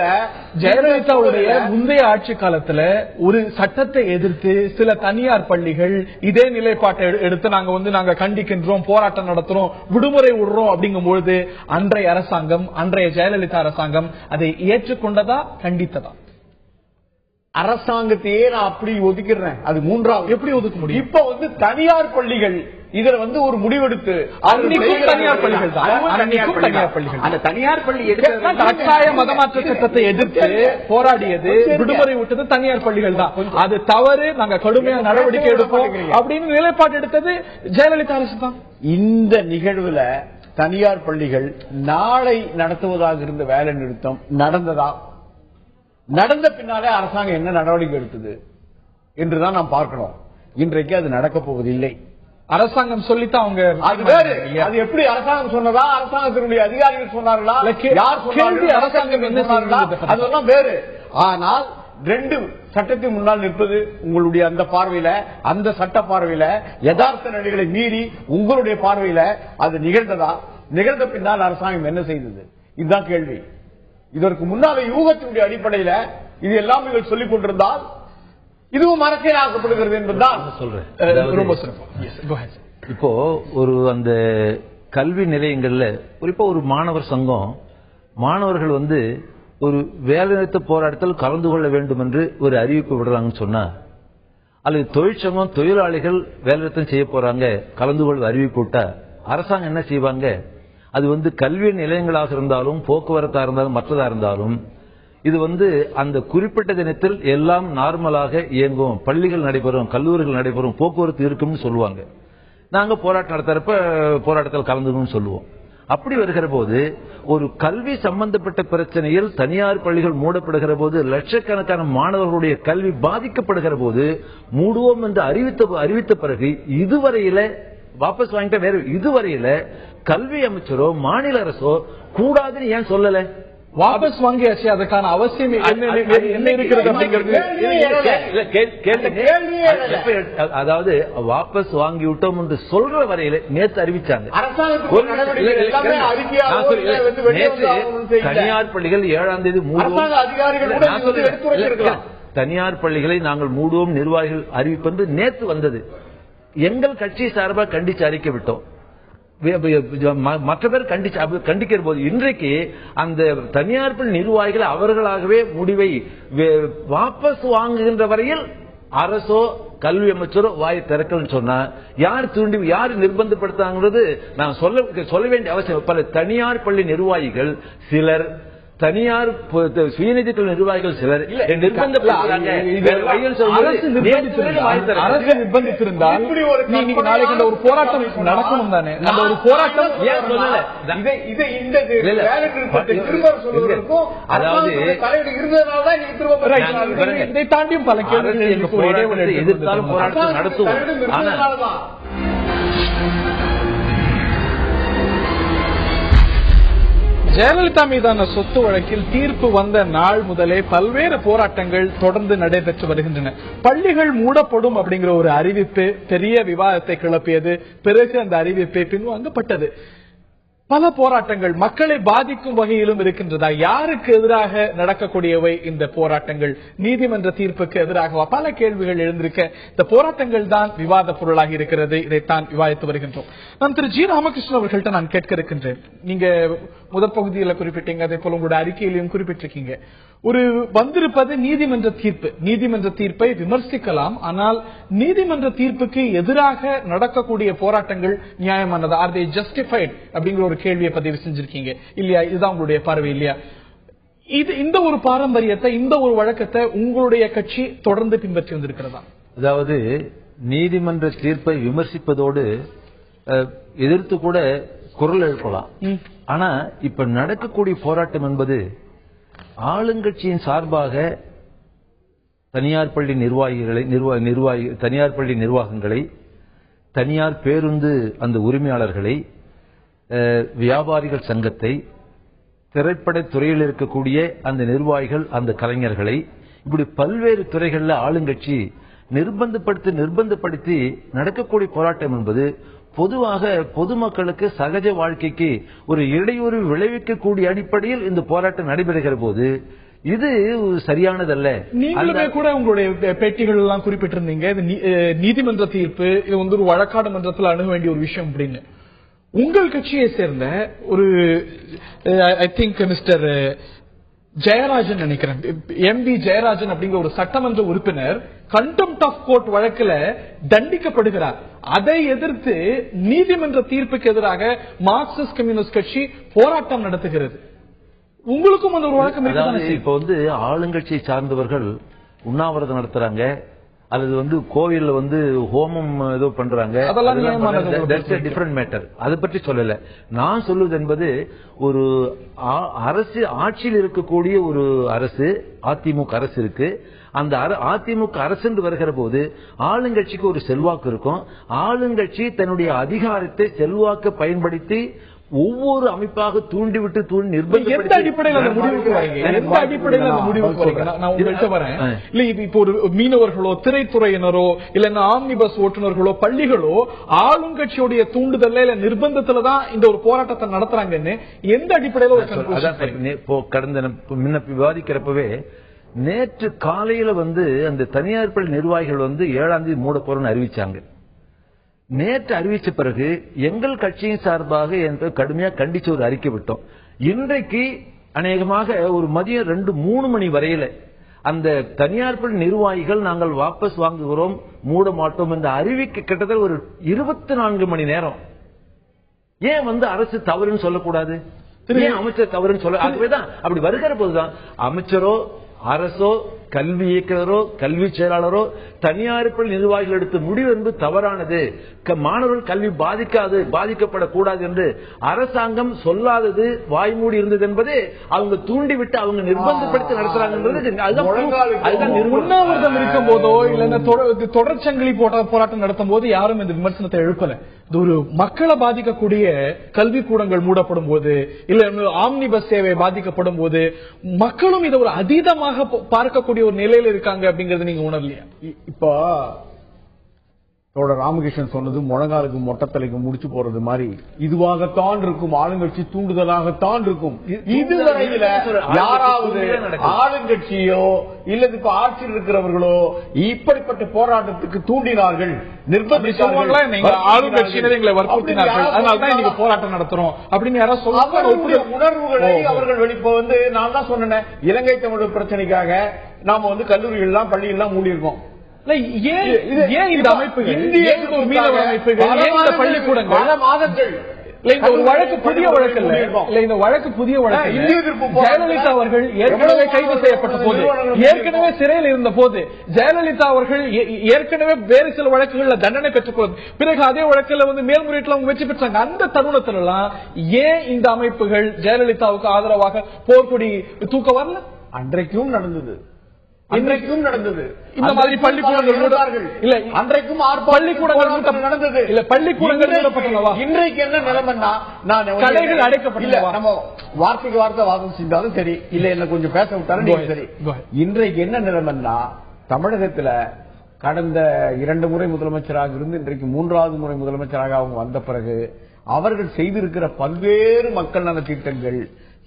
ஜெயலலிதாவுடைய முந்தைய ஆட்சி காலத்துல ஒரு சட்டத்தை எதிர்த்து சில தனியார் பள்ளிகள் இதே நிலைப்பாட்டை எடுத்து நாங்க கண்டிக்கின்றோம், போராட்டம் நடத்துறோம், விடுமுறை விடுறோம் அப்படிங்கும்போது அன்றைய அரசாங்கம், அன்றைய ஜெயலலிதா அரசாங்கம் அதை ஏற்றுக்கொண்டதா கண்டித்ததா? அரசாங்கத்தையே நான் அப்படி ஒதுக்கிறேன். அது மூன்றாவது. எப்படி ஒதுக்க முடியும்? இப்ப வந்து தனியார் பள்ளிகள் இதுல வந்து ஒரு முடிவெடுத்து தனியார் பள்ளிகள் தான். அந்த தனியார் பள்ளி கட்டாய மதமாற்ற சட்டத்தை எதிர்த்து போராடியது, விடுமுறை விட்டது தனியார் பள்ளிகள் தான். அது தவறு, நாங்க கடுமையான நடவடிக்கை எடுப்போம் அப்படின்னு நிலைப்பாடு எடுத்தது ஜெயலலிதா அரசு தான். இந்த நிகழ்வுல தனியார் பள்ளிகள் நாளை நடத்துவதாக இருந்த வேலை நிறுத்தம் நடந்ததா? நடந்த பின்னாலே அரசாங்கம் என்ன நடவடிக்கை எடுத்தது என்றுதான் நாம் பார்க்கணும். இன்றைக்கு அது நடக்கப் போவதில்லை. அரசாங்கம் சொல்லித்தான் அவங்க. அது வேறு. அது எப்படி அரசாங்கம் சொன்னதா, அரசாங்கத்தினுடைய அதிகாரிகள் சொன்னார்களா, யார் சொன்னார்கள், அரசாங்கம் என்ன சொன்னார்களா, அதெல்லாம் வேறு. ஆனால் 2 சட்டத்தின் முன்னால் நிற்பது உங்களுடைய அந்த பார்வையில, அந்த சட்ட பார்வையில யதார்த்த நிலைகளை மீறி உங்களுடைய பார்வையில அது நிகழ்ந்ததா? நிகழ்ந்த பின்னால் அரசாங்கம் என்ன செய்தது? இதுதான் கேள்வி. இதற்கு முன்னால யூகத்தினுடைய அடிப்படையில இது எல்லாம் நீங்கள் சொல்லிக் கொண்டிருந்தால் இதுவும் அரசியலாக்கப்படுகிறது என்பதுதான் சொல்றேன். இப்போ ஒரு அந்த கல்வி நிலையங்கள்ல குறிப்பா ஒரு மாணவர் சங்கம், மாணவர்கள் வந்து ஒரு வேலைநிறுத்த போராட்டத்தில் கலந்து கொள்ள வேண்டும் என்று ஒரு அறிவிப்பு விடுறாங்கன்னு சொன்னா, அல்லது தொழிற்சங்கம் தொழிலாளிகள் வேலைநிறுத்தம் செய்ய போறாங்க கலந்து கொள்ள அறிவிப்பு விட்டா அரசாங்கம் என்ன செய்வாங்க? அது வந்து கல்வி நிலையங்களாக இருந்தாலும், போக்குவரத்தா இருந்தாலும், மற்றதா இருந்தாலும், இது வந்து அந்த குறிப்பிட்ட தினத்தில் எல்லாம் நார்மலாக இயங்கும், பள்ளிகள் நடைபெறும், கல்லூரிகள் நடைபெறும், போக்குவரத்து இருக்கும்னு சொல்லுவாங்க. நாங்க போராட்டம் நடத்துறப்ப போராட்டத்தில் கலந்துக்கணும்னு சொல்லுவோம். அப்படி வருகிற போது ஒரு கல்வி சம்பந்தப்பட்ட பிரச்சனையில் தனியார் பள்ளிகள் மூடப்படுகிற போது, லட்சக்கணக்கான மாணவர்களுடைய கல்வி பாதிக்கப்படுகிற போது மூடுவோம் என்று அறிவித்த பிறகு இதுவரையில வாபஸ் வாங்கிட்ட வேற இதுவரையில கல்வி அமைச்சரோ மாநில அரசோ கூடாதுன்னு ஏன் சொல்லல? வாபஸ் வாங்கியாச்சு, அதுக்கான அவசியம் என்ன இருக்கிறது அப்படிங்கிறது. அதாவது வாபஸ் வாங்கி விட்டோம் என்று சொல்ற வரையில நேற்று அறிவிச்சாங்க. தனியார் பள்ளிகள் 7ஆம் தேதி மூடுவோம், தனியார் பள்ளிகளை நாங்கள் மூடுவோம் நிர்வாகிகள் அறிவிப்பு என்று நேற்று வந்தது. எங்கள் கட்சி சார்பாக கண்டிச்சு அறிக்கை விட்டோம். மற்ற பேர் கண்டிக்கிற போது இன்றைக்கு அந்த தனியார் பள்ளி நிர்வாகிகள் அவர்களாகவே முடிவை வாபஸ் வாங்குகின்ற வரையில் அரசோ கல்வி அமைச்சரோ வாய் திறக்கலன்னு சொன்னா யார் தூண்டி யார் நிர்பந்தப்படுத்தாங்கிறது நான் சொல்ல வேண்டிய அவசியம். பல தனியார் பள்ளி நிர்வாகிகள் சிலர், தனியார் சுயநிதித்துறை நிர்வாகிகள் சிலர் நிர்பந்தப்படுத்துறாங்க. அரசு நிர்பந்தித்திருந்தால் நீங்க நாளைக்கு ஒரு போராட்டம் நடக்கணும் தானே? அந்த ஒரு போராட்டம் ஏன் சொல்லல? அதாவது இதை தாண்டியும் பல கேள்விகள் எதிர்த்தாலும் போராட்டம் நடத்துவோம். ஆனா ஜெயலலிதா மீதான சொத்து வழக்கில் தீர்ப்பு வந்த நாள் முதலே பல்வேறு போராட்டங்கள் தொடர்ந்து நடைபெற்று வருகின்றன. பள்ளிகள் மூடப்படும் அப்படிங்கிற ஒரு அறிவிப்பு பெரிய விவாதத்தை கிளப்பியது. பிறகு அந்த அறிவிப்பை பின்வாங்கப்பட்டது. பல போராட்டங்கள் மக்களை பாதிக்கும் வகையிலும் இருக்கின்றதா? யாருக்கு எதிராக நடக்கக்கூடியவை இந்த போராட்டங்கள்? நீதிமன்ற தீர்ப்புக்கு எதிராக பல கேள்விகள் எழுந்திருக்க இந்த போராட்டங்கள் தான் விவாத பொருளாகி இருக்கிறது. இதைத்தான் விவாதித்து வருகின்றோம். நான் திரு ஜி ராமகிருஷ்ணன் அவர்கள்ட்ட நான் கேட்க இருக்கின்றேன். நீங்க முதற் பகுதியில் குறிப்பிட்டீங்க, அதே போல உங்களுடைய அறிக்கையிலையும் குறிப்பிட்டிருக்கீங்க. ஒரு வந்திருப்பது நீதிமன்ற தீர்ப்பு. நீதிமன்ற தீர்ப்பை விமர்சிக்கலாம், ஆனால் நீதிமன்ற தீர்ப்புக்கு எதிராக நடக்கக்கூடிய போராட்டங்கள் நியாயமானதா? ஆர் தே ஜஸ்டிஃபைட் அப்படிங்கிற ஒரு கேள்வியை பதிவு செஞ்சிருக்கீங்க இல்லையா? இதுதான் உங்களுடைய பார்வை இல்லையா? இந்த ஒரு பாரம்பரியத்தை, இந்த ஒரு வழக்கத்தை உங்களுடைய கட்சி தொடர்ந்து பின்பற்றி வந்திருக்கிறதா? அதாவது நீதிமன்ற தீர்ப்பை விமர்சிப்பதோடு எதிர்த்து கூட குரல் எழுப்பலாம். ஆனா இப்ப நடக்கக்கூடிய போராட்டம் என்பது ஆளுங்கட்சியின் சார்பாக தனியார் பள்ளி தனியார் பள்ளி நிர்வாகங்களை, தனியார் பேருந்து அந்த உரிமையாளர்களை, வியாபாரிகள் சங்கத்தை, திரைப்பட துறையில் இருக்கக்கூடிய அந்த நிர்வாகிகள், அந்த கலைஞர்களை, இப்படி பல்வேறு துறைகளில் ஆளுங்கட்சி நிர்பந்தப்படுத்தி நடக்கக்கூடிய போராட்டம் என்பது பொதுவாக பொதுமக்களுக்கு சகஜ வாழ்க்கைக்கு ஒரு இடையூறு விளைவிக்கக்கூடிய அடிப்படையில் இந்த போராட்டம் நடைபெறுகிற போது இது சரியானதல்ல. நீங்களுமே கூட உங்களுடைய பேட்டிகள் எல்லாம் குறிப்பிட்டிருந்தீங்க, நீதிமன்ற தீர்ப்பு இது ஒரு வழக்காடு மன்றத்தில் அணுக வேண்டிய ஒரு விஷயம் அப்படின்னு. உங்கள் கட்சியை சேர்ந்த ஒரு ஐ திங்க் மிஸ்டர் ஜெயராஜன் நினைக்கிறேன், எம்பி ஜெயராஜன் அப்படிங்கிற ஒரு சட்டமன்ற உறுப்பினர் கண்டெம்ப்ட் ஆஃப் கோர்ட் வழக்கில் தண்டிக்கப்படுகிறார். அதை எதிர்த்து நீதிமன்ற தீர்ப்புக்கு எதிராக மார்க்சிஸ்ட் கம்யூனிஸ்ட் கட்சி போராட்டம் நடத்துகிறது. உங்களுக்கும் அந்த ஒரு வழக்கம் இருக்கு. இப்ப ஆளுங்கட்சியை சார்ந்தவர்கள் உண்ணாவிரதம் நடத்துறாங்க, அல்லது கோவில்ல ஹோமம் ஏதோ பண்றாங்க, டிஃபரண்ட் மேட்டர். அதை பற்றி சொல்லல. நான் சொல்லுவது என்பது ஒரு அரசு ஆட்சியில் இருக்கக்கூடிய ஒரு அரசு, அதிமுக அரசு இருக்கு. அந்த அதிமுக அரசு வருகிற போது ஆளுங்கட்சிக்கு ஒரு செல்வாக்கு இருக்கும். ஆளுங்கட்சி தன்னுடைய அதிகாரத்தை செல்வாக்கு பயன்படுத்தி ஒவ்வொரு அமைப்பாக தூண்டிவிட்டு எந்த அடிப்படையில் அந்த முடிவுக்கு வரீங்க? நான் உங்கள்கிட்ட வரேன். இல்ல இப்போ ஒரு மீனவர்களோ, திரைத்துறையினரோ, இல்ல ஆம்னிபஸ் ஓட்டுநர்களோ, பள்ளிகளோ ஆளுங்கட்சியுடைய தூண்டுதல்ல இல்ல நிர்பந்தத்துல தான் இந்த ஒரு போராட்டத்தை நடத்துறாங்கன்னு எந்த அடிப்படையில கடந்த முன்ன விவாதிக்கிறப்பவே நேற்று காலையில அந்த தனியார் பள்ளி நிர்வாகிகள் 7ஆம் தேதி மூட போறோம்னு அறிவிச்சாங்க. நேற்று அறிவிச்ச பிறகு எங்கள் கட்சியின் சார்பாக கடுமையாக கண்டிச்சு ஒரு அறிக்கை விட்டோம். இன்றைக்கு அநேகமாக ஒரு மதியம் 2-3 மணி வரையில அந்த தனியார் பள்ளி நிர்வாகிகள் நாங்கள் வாபஸ் வாங்குகிறோம், மூட மாட்டோம் என்ற அறிவிக்க கிட்டத்தட்ட ஒரு 24 மணி நேரம். ஏன் அரசு தவறுன்னு சொல்லக்கூடாது? அமைச்சர் தவறுன்னு சொல்ல? அதுவேதான் அப்படி வருகிற போதுதான் அமைச்சரோ, அரசோ, கல்வி இயக்குநரோ, கல்வி செயலாளரோ, தனியார் பள்ளி நிர்வாகிகள் எடுத்த முடிவு என்பது தவறானது, மாணவர்கள் கல்வி பாதிக்கப்படக்கூடாது என்று அரசாங்கம் சொல்லாதது, வாய்மூடி இருந்தது என்பது அவங்க தூண்டிவிட்டு அவங்க நிர்பந்தப்படுத்தி நடத்துறாங்க. உண்ணாவிரதம் இருக்கும் போதோ இல்ல தொடர்ச்சங்கிலி போராட்டம் நடத்தும் போது யாரும் இந்த விமர்சனத்தை எழுப்பல. இது ஒரு மக்களை பாதிக்கக்கூடிய கல்வி கூடங்கள் மூடப்படும் போது, இல்ல ஆம்னிபஸ் சேவை பாதிக்கப்படும் போது மக்களும் இதை ஒரு அதீதமாக பார்க்கக்கூடிய ஒரு நிலையில இருக்காங்க அப்படிங்கறது நீங்க உணரலையா? இப்போ தோழர் ராமகிருஷ்ணன் சொன்னது முழங்காலுக்கு மொட்டத்தலைக்கு முடிச்சு போறது மாதிரி இதுவாகத்தான் இருக்கும், ஆளுங்கட்சி தூண்டுதலாகத்தான் இருக்கும். இதுவரையில யாராவது ஆளுங்கட்சியோ இல்லது இப்ப ஆட்சியில் இருக்கிறவர்களோ இப்படிப்பட்ட போராட்டத்துக்கு தூண்டினார்கள், ஆளுங்கட்சியினர் எங்களை வற்புறுத்தினார்கள், அதனால்தான் இன்னைக்கு போராட்டம் நடத்துறோம் அப்படின்னு யாராவது சொல்லுவாங்க. உணர்வுகளை அவர்கள் வெளிப்ப நான் தான் சொன்னேன், இலங்கை தமிழர் பிரச்சனைக்காக நாம கல்லூரிகள் எல்லாம் பள்ளி எல்லாம் மூடி இருக்கோம். ஏன் இந்த அமைப்புகள், இந்திய மீனவ அமைப்புகள், ஏன் இந்த பள்ளிக்கூடங்கள் பல மாதங்கள் இந்த ஒரு வழக்கு புதிய வழக்கு இல்ல, இந்த வழக்கு புதிய வழக்கு. ஜெயலலிதா அவர்கள் ஏற்கனவே கைது செய்யப்பட்ட போது, ஏற்கனவே சிறையில் இருந்த போது, ஜெயலலிதா அவர்கள் ஏற்கனவே வேறு சில வழக்குகள்ல தண்டனை பெற்றுக் பிறகு அதே வழக்குல மேல்முறையீட்டுல முயற்சி பெற்றாங்க. அந்த தருணத்துல எல்லாம் ஏன் இந்த அமைப்புகள் ஜெயலலிதாவுக்கு ஆதரவாக போர்க்கொடி தூக்க வரல? அன்றைக்கும் நடந்தது, இன்றைக்கும் நடந்தது. இந்த மாதிரி பள்ளிக்கூடங்கள் இல்ல, அன்றைக்கும் பள்ளிக்கூடங்கள் நடந்தது இல்ல, பள்ளிக்கூடங்கள் மூடப்பட்டனவா? இன்றைக்கு என்ன நிலைமைன்னா, நான் கடைகள் அடைக்கப்படல. நம்ம வார்த்தைக்கு வார்த்தை வாதம் செஞ்சாலும் சரி, இல்ல என்ன கொஞ்சம் பேச விட்டாலும் சரி. இன்றைக்கு என்ன நிலைமைன்னா, தமிழகத்துல கடந்த 2 முறை முதலமைச்சராக இருந்து இன்றைக்கு 3வது முறை முதலமைச்சராக அவங்க வந்த பிறகு அவர்கள் செய்திருக்கிற பல்வேறு மக்கள் நல திட்டங்கள்,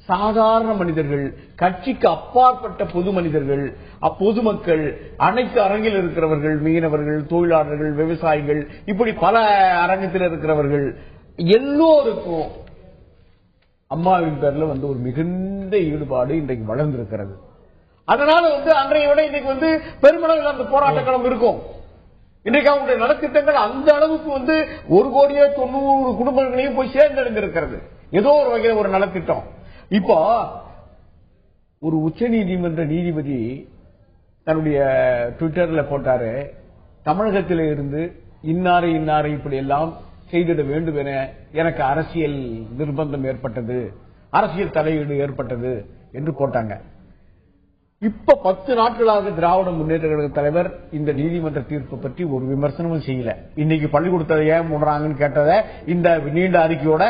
சாதாரண மனிதர்கள், கட்சிக்கு அப்பாற்பட்ட பொது மனிதர்கள், அப்பொதுமக்கள், அனைத்து அரங்கில் இருக்கிறவர்கள், மீனவர்கள், தொழிலாளர்கள், விவசாயிகள், இப்படி பல அரங்கத்தில் இருக்கிறவர்கள் எல்லோருக்கும் அம்மாவின் பேர்ல ஒரு மிகுந்த ஈடுபாடு இன்றைக்கு வளர்ந்திருக்கிறது. அதனால அன்றைய விட இன்னைக்கு பெருமளவில் அந்த போராட்ட களம் இருக்கும். இன்றைக்கு அவங்களுடைய நலத்திட்டங்கள் அந்த அளவுக்கு 1,90,00,000 குடும்பங்களையும் போய் சேர்ந்தடைந்திருக்கிறது. ஏதோ ஒரு வகையில் ஒரு நலத்திட்டம். இப்போ ஒரு உச்ச நீதிமன்ற நீதிபதி தன்னுடைய ட்விட்டர்ல போட்டாரு, தமிழகத்திலே இருந்து இன்னாரை இப்படி எல்லாம் செய்திட வேண்டும் என எனக்கு அரசியல் நிர்பந்தம் ஏற்பட்டது, அரசியல் தலையீடு ஏற்பட்டது என்று போட்டாங்க. இப்ப 10 நாட்களாக திராவிட முன்னேற்ற கழக தலைவர் இந்த நீதிமன்ற தீர்ப்பு பற்றி ஒரு விமர்சனமும் செய்யல. இன்னைக்கு பள்ளிக்கூடத்தை ஏன் மூடுறாங்கன்னு கேட்டதை இந்த நீண்ட அறிக்கையோட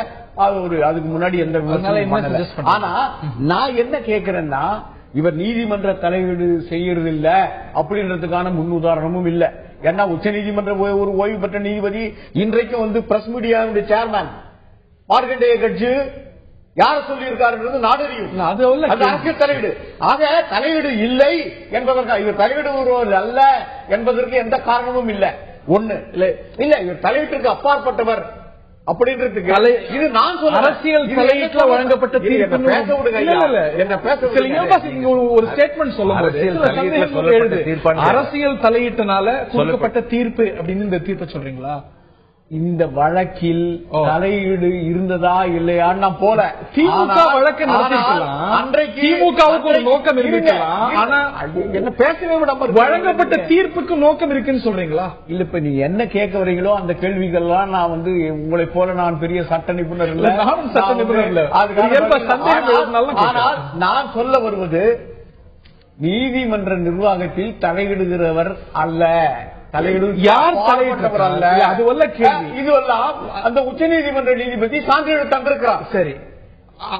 அதுக்கு முன்னாடி எந்த விமர்சனம். ஆனா நான் என்ன கேட்கிறேன்னா, இவர் நீதிமன்ற தலையீடு செய்யறது இல்ல அப்படின்றதுக்கான முன் உதாரணமும் இல்ல. ஏன்னா உச்ச நீதிமன்ற ஒரு ஓய்வு பெற்ற நீதிபதி இன்றைக்கும் பிரஸ் மீடியாவுடைய சேர்மேன், மார்க்கண்டேய கட்சி யார சொல்லி இருக்காரு நாடறியும். அது அரசியல் தலையீடு. ஆக தலையீடு இல்லை என்பதற்கு, இவர் தலையீடு ஒருவர் அல்ல என்பதற்கு எந்த காரணமும் இல்ல. ஒண்ணு இல்ல, இவர் தலையீட்டுக்கு அப்பாற்பட்டவர் அப்படின்றதுக்கு இது நான் சொல்ல அரசியல் தலையீட்டுல வழங்கப்பட்ட தீர்ப்பு. பேச விடுங்க, என்ன பேச ஒரு ஸ்டேட்மெண்ட் சொல்லும்போது அரசியல் தலையீட்டுனால கொடுக்கப்பட்ட தீர்ப்பு அப்படின்னு இந்த தீர்ப்பை சொல்றீங்களா? இந்த வழக்கில் தலையீடு இருந்ததா இல்லையான்னு நான் போல. திமுக வழக்கு நடத்திருக்கலாம், அன்றைக்கு திமுகவுக்கு ஒரு நோக்கம் இருக்கலாம். ஆனா என்ன பேசவே விட வழங்கப்பட்ட தீர்ப்புக்கு நோக்கம் இருக்குன்னு சொல்றீங்களா? இல்ல, இப்ப நீ என்ன கேட்க வரீங்களோ அந்த கேள்விகள்லாம் நான் உங்களை போல நான் பெரிய சட்ட நிபுணர் இல்ல, நானும் சட்ட நிபுணர் இல்ல. ஆனால் நான் சொல்ல வருவது, நீதிமன்ற நிர்வாகத்தில் தலையிடுகிறவர் அல்ல, தலையிடு யார் தலையிட்டவர் அல்ல. அதுவல்ல கேள்வி. இதுவெல்லாம் அந்த உச்ச நீதிமன்ற நீதிபதி சான்றிதழ் தந்திருக்கிறார். சரி,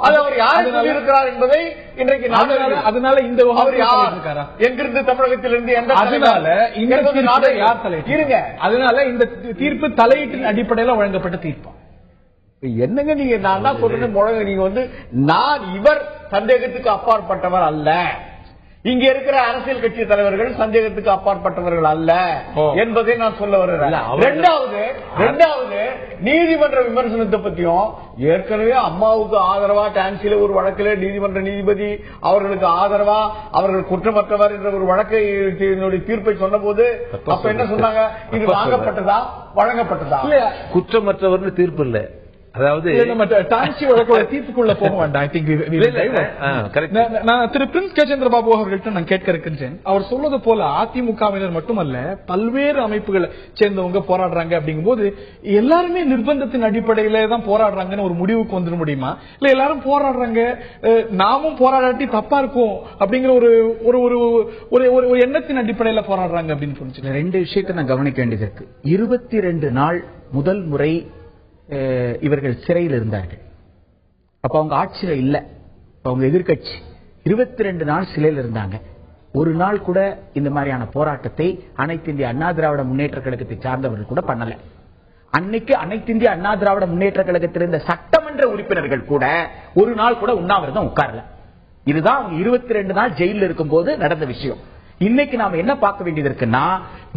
அது அவர் யார் இருக்கிறார் என்பதை இன்றைக்கு அதனால இந்த எங்கிருந்து தமிழகத்திலிருந்து எந்த அதனால இந்த யார் தலையிட்டு இருங்க. அதனால இந்த தீர்ப்பு தலையீட்டின் அடிப்படையில் வழங்கப்பட்ட தீர்ப்பு என்னங்க? நீங்க நான் தான் சொல்றது முழங்க. நீங்க நான் இவர் சந்தேகத்துக்கு அப்பாற்பட்டவர் அல்ல, இங்க இருக்கிற அரசியல் கட்சி தலைவர்கள் சந்தேகத்துக்கு அப்பாற்பட்டவர்கள் அல்ல என்பதை நான் சொல்ல வருகிறேன். இரண்டாவது நீதிமன்ற விமர்சனத்தை பத்தியும், ஏற்கனவே அம்மாவுக்கு ஆதரவா டான்சில ஒரு வழக்கில் நீதிமன்ற நீதிபதி அவர்களுக்கு ஆதரவா அவர்கள் குற்றமற்றவர் என்ற ஒரு வழக்கை தீர்ப்பை சொன்ன போது அப்ப என்ன சொன்னாங்க? இது வாங்கப்பட்டதா வழங்கப்பட்டதா? குற்றமற்றவர் தீர்ப்பு இல்ல. அதாவது டான்சி வழக்கோட தீர்ப்புக்குள்ள போக வேண்டாம். திரு பிரின்ஸ் கே சந்திரபாபு அவர்கள்ட்ட நான் கேட்க இருக்கின்றேன். அவர் சொல்வது போல அதிமுகவினர் மட்டுமல்ல, பல்வேறு அமைப்புகளை சேர்ந்தவங்க போராடுறாங்க. அப்படிங்கும் போது எல்லாருமே நிர்பந்தத்தின் அடிப்படையில தான் போராடுறாங்கன்னு ஒரு முடிவுக்கு வந்துட முடியுமா? இல்ல எல்லாரும் போராடுறாங்க, நாமும் போராடாட்டி தப்பா இருக்கும் அப்படிங்கிற ஒரு எண்ணத்தின் அடிப்படையில போராடுறாங்க அப்படின்னு சொல்லிச்சு. 2 விஷயத்தை நான் கவனிக்க வேண்டியது இருக்கு. 22 நாள் முதல் முறை இவர்கள் சிறையில் இருந்தார்கள். அப்ப அவங்க ஆட்சியில இல்ல, அவங்க எதிர்கட்சி. 22 நாள் சிறையில் இருந்தாங்க. ஒரு நாள் கூட இந்த மாதிரியான போராட்டத்தை அனைத்து இந்திய அண்ணா திராவிட முன்னேற்ற கழகத்தை சார்ந்தவர்கள் கூட பண்ணல. அன்னைக்கு அனைத்து இந்திய அண்ணா திராவிட முன்னேற்ற கழகத்தில் இருந்த சட்டமன்ற உறுப்பினர்கள் கூட ஒரு நாள் கூட உண்ணாவிரதம் உட்காரல. இதுதான் அவங்க 22 நாள் ஜெயிலில் இருக்கும் போது நடந்த விஷயம். இன்னைக்கு நாம என்ன பார்க்க வேண்டியது இருக்குன்னா,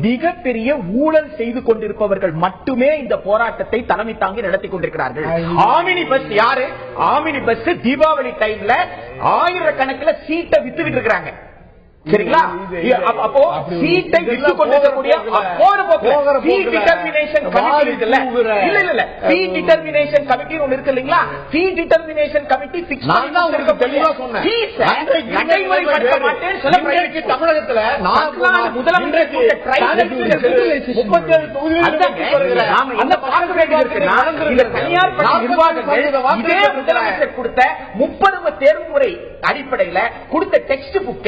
மிகப்பெரிய ஊழல் செய்து கொண்டிருப்பவர்கள் மட்டுமே இந்த போராட்டத்தை தலைமை தாங்கி நடத்தி கொண்டிருக்கிறார்கள். ஆமினி பஸ் யாரு? ஆமினி பஸ் தீபாவளி டைம்ல 1000 கணக்கில் சீட்டை வித்துக்கிட்டு இருக்காங்க. சரிங்களா? அப்போ சீட்டை விட்டு கொண்டிருக்கக்கூடிய டிட்டர்மினேஷன் கமிட்டி இருக்குல்ல, இல்ல ஃபீ டிட்டர்மினேஷன் கமிட்டி ஒன்னு இருக்கு இல்லீங்களா? ஃபீ டிட்டர்மினேஷன் கமிட்டி ஃபிக்ஸ் தெளிவா சொன்னேன். நடைமுறைப்படுத்த மாட்டேன்னு சொல்ல தமிழகத்துல முதலமைச்சர் தனியார் பள்ளி நிர்வாகங்கள் இதே முதலமைச்சர் கொடுத்த 30 தேர்வு முறை அடிப்படையில் கொடுத்த டெக்ஸ்ட் புக்க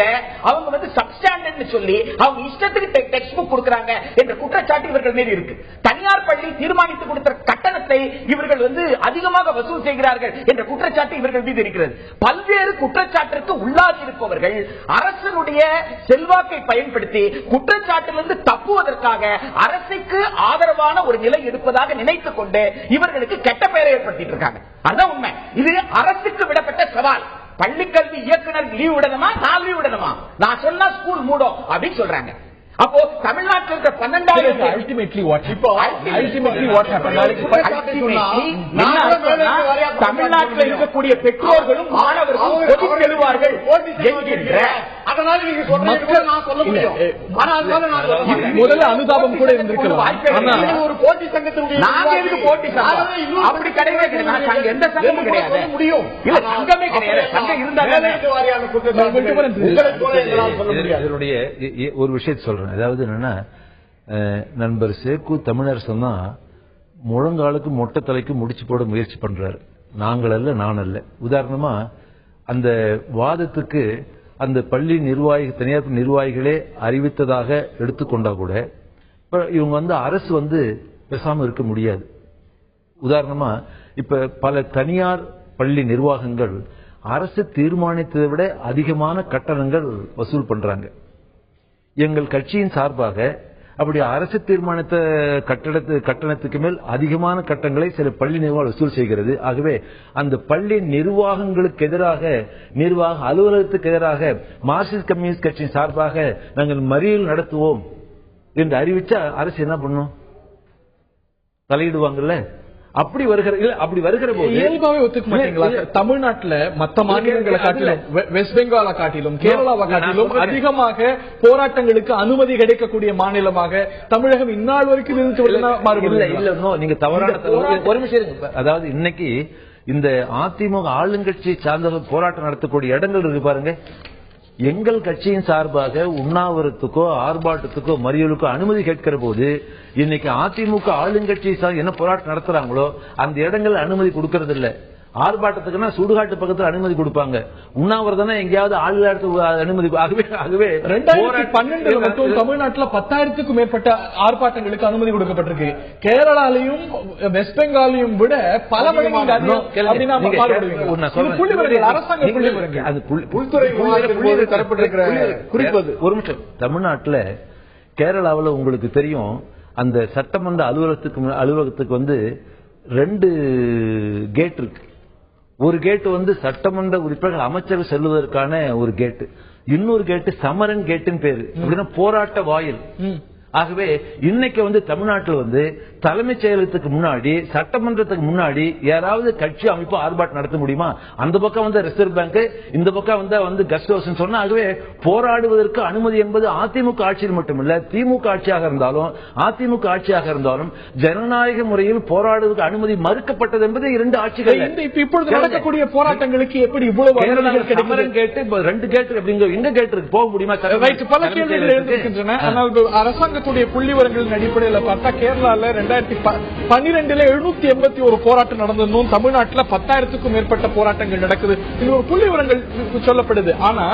அவங்க வந்து சப்ஸ்டாண்டர்ட் சொல்லி அவங்க இஷ்டத்துக்கு டெக்ஸ்ட் புக் கொடுக்கறாங்க என்ற குற்றச்சாட்டு இவர்கள் மீது இருக்கு. தனியார் பள்ளி தீர்மானித்து கொடுத்த கட்டணத்தை இவர்கள் வந்து அதிகமாக வசூல் செய்கிறார்கள் என்ற குற்றச்சாட்டு இவர்கள் மீது இருக்கிறது. பல்வேறு குற்றச்சாட்டிற்கு உள்ளாகி இருப்பவர்கள் அரசனுடைய செல்வாக்கை பயன்படுத்தி குற்றச்சாட்டிலிருந்து தப்புவதற்காக அரசுக்கு ஆதரவான ஒரு நிலை எடுப்பதாக நினைத்துக் கொண்டு இவர்களுக்கு கெட்ட பெயரை ஏற்படுத்திட்டு இருக்காங்க. அதுதான் உண்மை. இது அரசுக்கு விடப்பட்ட சவால். பள்ளிக்கல்வி இயக்குனர் லீவ் விடணுமா, நான் லீவ் விடணுமா, நான் சொன்னா ஸ்கூல் மூடும் அப்படின்னு சொல்றாங்க. அப்போ தமிழ்நாட்டில் இருக்கிற 12,000 அல்டிமேட்லி வாட் தமிழ்நாட்டில் இருக்கக்கூடிய பெற்றோர்களும் மாணவர்களும் பொது செல்வார்கள் என்கின்ற அதனால நீங்க சொல்றீங்க நான் சொல்ல முடியும். முதல்ல அனுதாபம் கூட இருந்திருக்கலாம். ஒரு போட்டி சங்கத்தினுடைய நாங்க எதுக்கு போட்டி சங்கம்? அப்படி கிடையவே கிடையாது. எந்த சங்கமும் கிடையாது. முடியும் இல்ல சங்கமே கிடையாது. சங்கம் இருந்தாலும் இதனுடைய ஒரு விஷயத்தை சொல்றேன். அதாவது என்னன்னா, நண்பர் சேக்கு தமிழரசன் தான் முழங்காலுக்கு மொட்டை தலைக்கு முடிச்சு போட முயற்சி பண்றாரு. நாங்கள் அல்ல, நான் அல்ல. உதாரணமா அந்த வாதத்துக்கு அந்த பள்ளி நிர்வாகி, தனியார் நிர்வாகிகளே அறிவித்ததாக எடுத்துக்கொண்டா கூட இவங்க வந்து அரசு வந்து பேசாம இருக்க முடியாது. உதாரணமா இப்ப பல தனியார் பள்ளி நிர்வாகங்கள் அரசு தீர்மானித்ததை விட அதிகமான கட்டணங்கள் வசூல் பண்றாங்க. எங்கள் கட்சியின் சார்பாக அப்படி அரசு தீர்மானித்த கட்டணத்துக்கு மேல் அதிகமான கட்டணங்களை சில பள்ளி நிர்வாகம் வசூல் செய்கிறது. ஆகவே அந்த பள்ளி நிர்வாகங்களுக்கு எதிராக, நிர்வாக அலுவலகத்துக்கு எதிராக மார்க்சிஸ்ட் கம்யூனிஸ்ட் கட்சியின் சார்பாக நாங்கள் மறியல் நடத்துவோம் என்று அறிவிச்சா அரசு என்ன பண்ணும்? தலையிடுவாங்கல்ல. அப்படி வருகிற போது இயல்பாவே ஒத்துக்க மாட்டீங்களா? தமிழ்நாட்டில் மற்ற மாநிலங்களை காட்டிலும், வெஸ்ட் பெங்காலை காட்டிலும், கேரளாவை காட்டிலும் அதிகமாக போராட்டங்களுக்கு அனுமதி கிடைக்கக்கூடிய மாநிலமாக தமிழகம் இந்நாள் வரைக்கும் இல்ல. நீங்க தவறான ஒரு விஷயம். அதாவது இன்னைக்கு இந்த அதிமுக ஆளுங்கட்சி சார்ந்த போராட்டம் நடத்தக்கூடிய இடங்கள் இருக்கு பாருங்க. எங்கள் கட்சியின் சார்பாக உண்ணாவிரத்துக்கோ ஆர்ப்பாட்டத்துக்கோ மறியலுக்கோ அனுமதி கேட்கிற போது இன்னைக்கு அதிமுக ஆளுங்கட்சி என்ன போராட்டம் நடத்துறாங்களோ அந்த இடங்கள் அனுமதி கொடுக்கறது இல்ல. ஆர்ப்பாட்டத்துக்குன்னா சுடுகாட்டு பக்கத்தில் அனுமதி கொடுப்பாங்க. உண்ணாவிரதம் எங்கேயாவது அனுமதி. ஆகவே 2012 மட்டும் தமிழ்நாட்டில் 10,000க்கும் மேற்பட்ட ஆர்ப்பாட்டங்களுக்கு அனுமதி கொடுக்கப்பட்டிருக்கு. கேரளாலையும் வெஸ்ட் பெங்காலையும் விட பல மடங்கு குறிப்பது. ஒரு நிமிஷம். தமிழ்நாட்டில் கேரளாவில் உங்களுக்கு தெரியும், அந்த சட்டமன்ற அலுவலகத்துக்கு வந்து 2 கேட் இருக்கு. ஒரு கேட்டு வந்து சட்டமன்ற உறுப்பினர்கள் அமைச்சர்கள் செல்வதற்கான ஒரு கேட்டு, இன்னொரு கேட்டு சமரன் கேட்டுன்னு பேரு, அப்படின்னா போராட்ட வாயில். ஆகவே இன்னைக்கு வந்து தமிழ்நாட்டில் வந்து தலைமைச் செயலகத்துக்கு முன்னாடி, சட்டமன்றத்துக்கு முன்னாடி யாராவது கட்சி அமைப்பு ஆர்ப்பாட்டம் நடத்த முடியுமா? அந்த பக்கம் வந்து ரிசர்வ் பேங்க், இந்த பக்கம் வந்து கெஸ்ட் ஹவுஸ் சொன்னா. ஆகவே போராடுவதற்கு அனுமதி என்பது அதிமுக ஆட்சியில் மட்டுமல்ல, திமுக ஆட்சியாக இருந்தாலும் அதிமுக ஆட்சியாக இருந்தாலும் ஜனநாயக முறையில் போராடுவதற்கு அனுமதி மறுக்கப்பட்டது என்பது 2 ஆட்சிகள். இப்பொழுது நடக்கக்கூடிய போராட்டங்களுக்கு எப்படி இவ்வளவு கேட்டு 2 கேட்டு அப்படிங்கிற எங்க கேட்டு போக முடியுமா? பல கேள்விகள் இருக்கின்றன. அரசாங்கத்துடைய புள்ளிவரங்களின் அடிப்படையில் பார்த்தா கேரளால 2012 781 போராட்டம் நடந்ததும் தமிழ்நாட்டில் 10,000க்கும் மேற்பட்ட போராட்டங்கள் நடக்குது. இது ஒரு புள்ளிவரங்கள் சொல்லப்படுது. ஆனா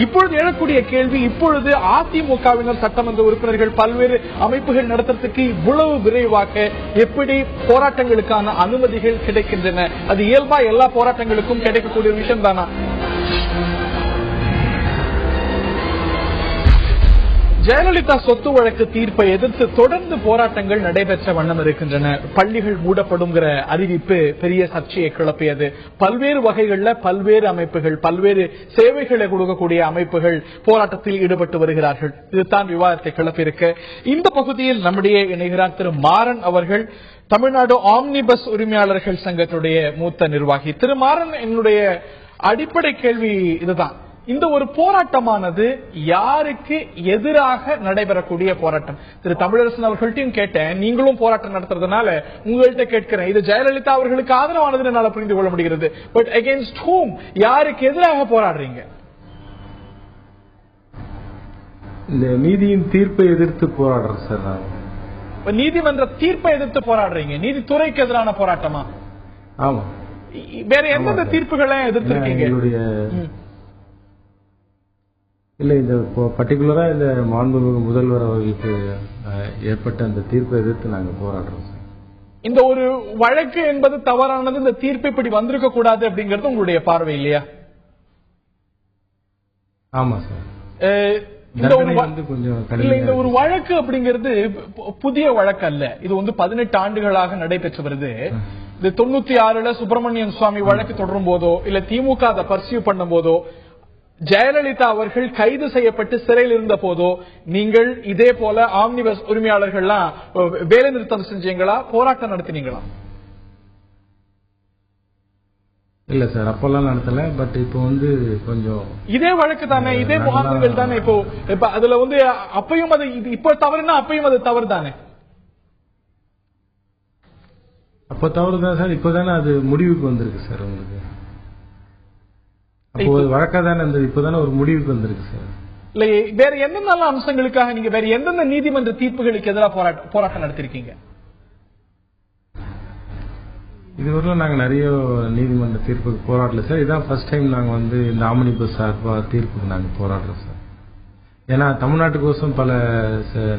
இப்பொழுது எழக்கூடிய கேள்வி, இப்பொழுது அதிமுகவினர் சட்டமன்ற உறுப்பினர்கள் பல்வேறு அமைப்புகள் நடத்துறதுக்கு இவ்வளவு விரைவாக எப்படி போராட்டங்களுக்கான அனுமதிகள் கிடைக்கின்றன? அது இயல்பா எல்லா போராட்டங்களுக்கும் கிடைக்கக்கூடிய விஷயம் தானா? ஜெயலலிதா சொத்து வழக்கு தீர்ப்பை எதிர்த்து தொடர்ந்து போராட்டங்கள் நடைபெற்ற வண்ணம் இருக்கின்றன. பள்ளிகள் மூடப்படுங்கிற அறிவிப்பு பெரிய சர்ச்சையை கிளப்பியது. பல்வேறு வகைகளில் பல்வேறு அமைப்புகள், பல்வேறு சேவைகளை கொடுக்கக்கூடிய அமைப்புகள் போராட்டத்தில் ஈடுபட்டு வருகிறார்கள். இதுதான் விவாதத்தை கிளப்பியிருக்க. இந்த பகுதியில் நம்முடைய இணைகிறார் திரு மாறன் அவர்கள், தமிழ்நாடு ஆம்னி பஸ் உரிமையாளர்கள் சங்கத்துடைய மூத்த நிர்வாகி. திரு மாறன், என்னுடைய அடிப்படை கேள்வி இதுதான். இந்த ஒரு போராட்டமானது யாருக்கு எதிராக நடைபெறக்கூடிய போராட்டம்? திரு தமிழரசன் அவர்கள்ட்டையும் கேட்டேன், நீங்களும் போராட்டம் நடத்துறதுனால உங்கள்கிட்ட கேட்கிறேன். இது ஜெயலலிதா அவர்களுக்கு ஆதரவானது என்னால புரிந்து கொள்ள முடிகிறது. பட் அகேன்ஸ்ட் ஹூம், யாருக்கு எதிராக போராடுறீங்க? இந்த நீதியின் தீர்ப்பை எதிர்த்து போராடுறோம் சார். நான் நீதிமன்ற தீர்ப்பை எதிர்த்து போராடுறீங்க. நீதித்துறைக்கு எதிரான போராட்டமா? ஆமா. வேற எந்தெந்த தீர்ப்புகளை எதிர்த்திருக்கீங்க? இல்ல, இந்த பர்டிகுலரா இந்த மாண்புமிகு முதல்வர் அவர்களுக்கு ஏற்பட்ட அந்த தீர்ப்பை எதிர்த்து நாங்க போராடுறோம் சார். இந்த ஒரு வழக்கு என்பது தவறானது, இந்த தீர்ப்பு இப்படி வந்திருக்க கூடாது அப்படிங்கிறது உங்களுடைய பார்வை இல்லையா? ஆமா சார். இந்த ஒரு வழக்கு அப்படிங்கிறது புதிய வழக்கு அல்ல. இது 18 ஆண்டுகளாக நடைபெற்று வருது. இந்த 96ல சுப்பிரமணியன் சுவாமி வழக்கு தொடரும் போதோ இல்ல திமுக அதை பர்சியூ பண்ணும் போதோ, ஜெயலலிதா அவர்கள் கைது செய்யப்பட்டு சிறையில் இருந்த போதோ நீங்கள் இதே போல ஆம்னிபஸ் உரிமையாளர்கள்லாம் வேலை நிறுத்தம் செஞ்சீங்களா, போராட்டம் நடத்தினீங்களா? இல்ல சார், அப்பெல்லாம் நடத்தல. பட் இப்போ கொஞ்சம் இதே வழக்கு தானே, இதே முகாம்கள் தானே. இப்போ அதுல அப்பயும் அது இப்போ தவறுனா அப்பயும் அது தவறு தானே. அப்ப தவறுதான் சார். இப்பதானே அது முடிவுக்கு வந்திருக்கு சார். உங்களுக்கு அப்போ வழக்கா தானே இருந்தது, இப்பதானே ஒரு முடிவுக்கு வந்திருக்கு சார். இல்ல, வேற எந்தெந்த அம்சங்களுக்காக நீங்க வேற எந்தெந்த நீதிமன்ற தீர்ப்புகளுக்கு எதிராக போராட்டம் நடத்திருக்கீங்க? இதுவரையிலும் நாங்க நிறைய நீதிமன்ற தீர்ப்புக்கு போராடல சார். இதான் ஃபர்ஸ்ட் டைம் நாங்க இந்த ஆம்னிபஸ் சார்பா தீர்ப்புக்கு நாங்க போராடுறோம் சார். ஏன்னா தமிழ்நாட்டுக்கோசம்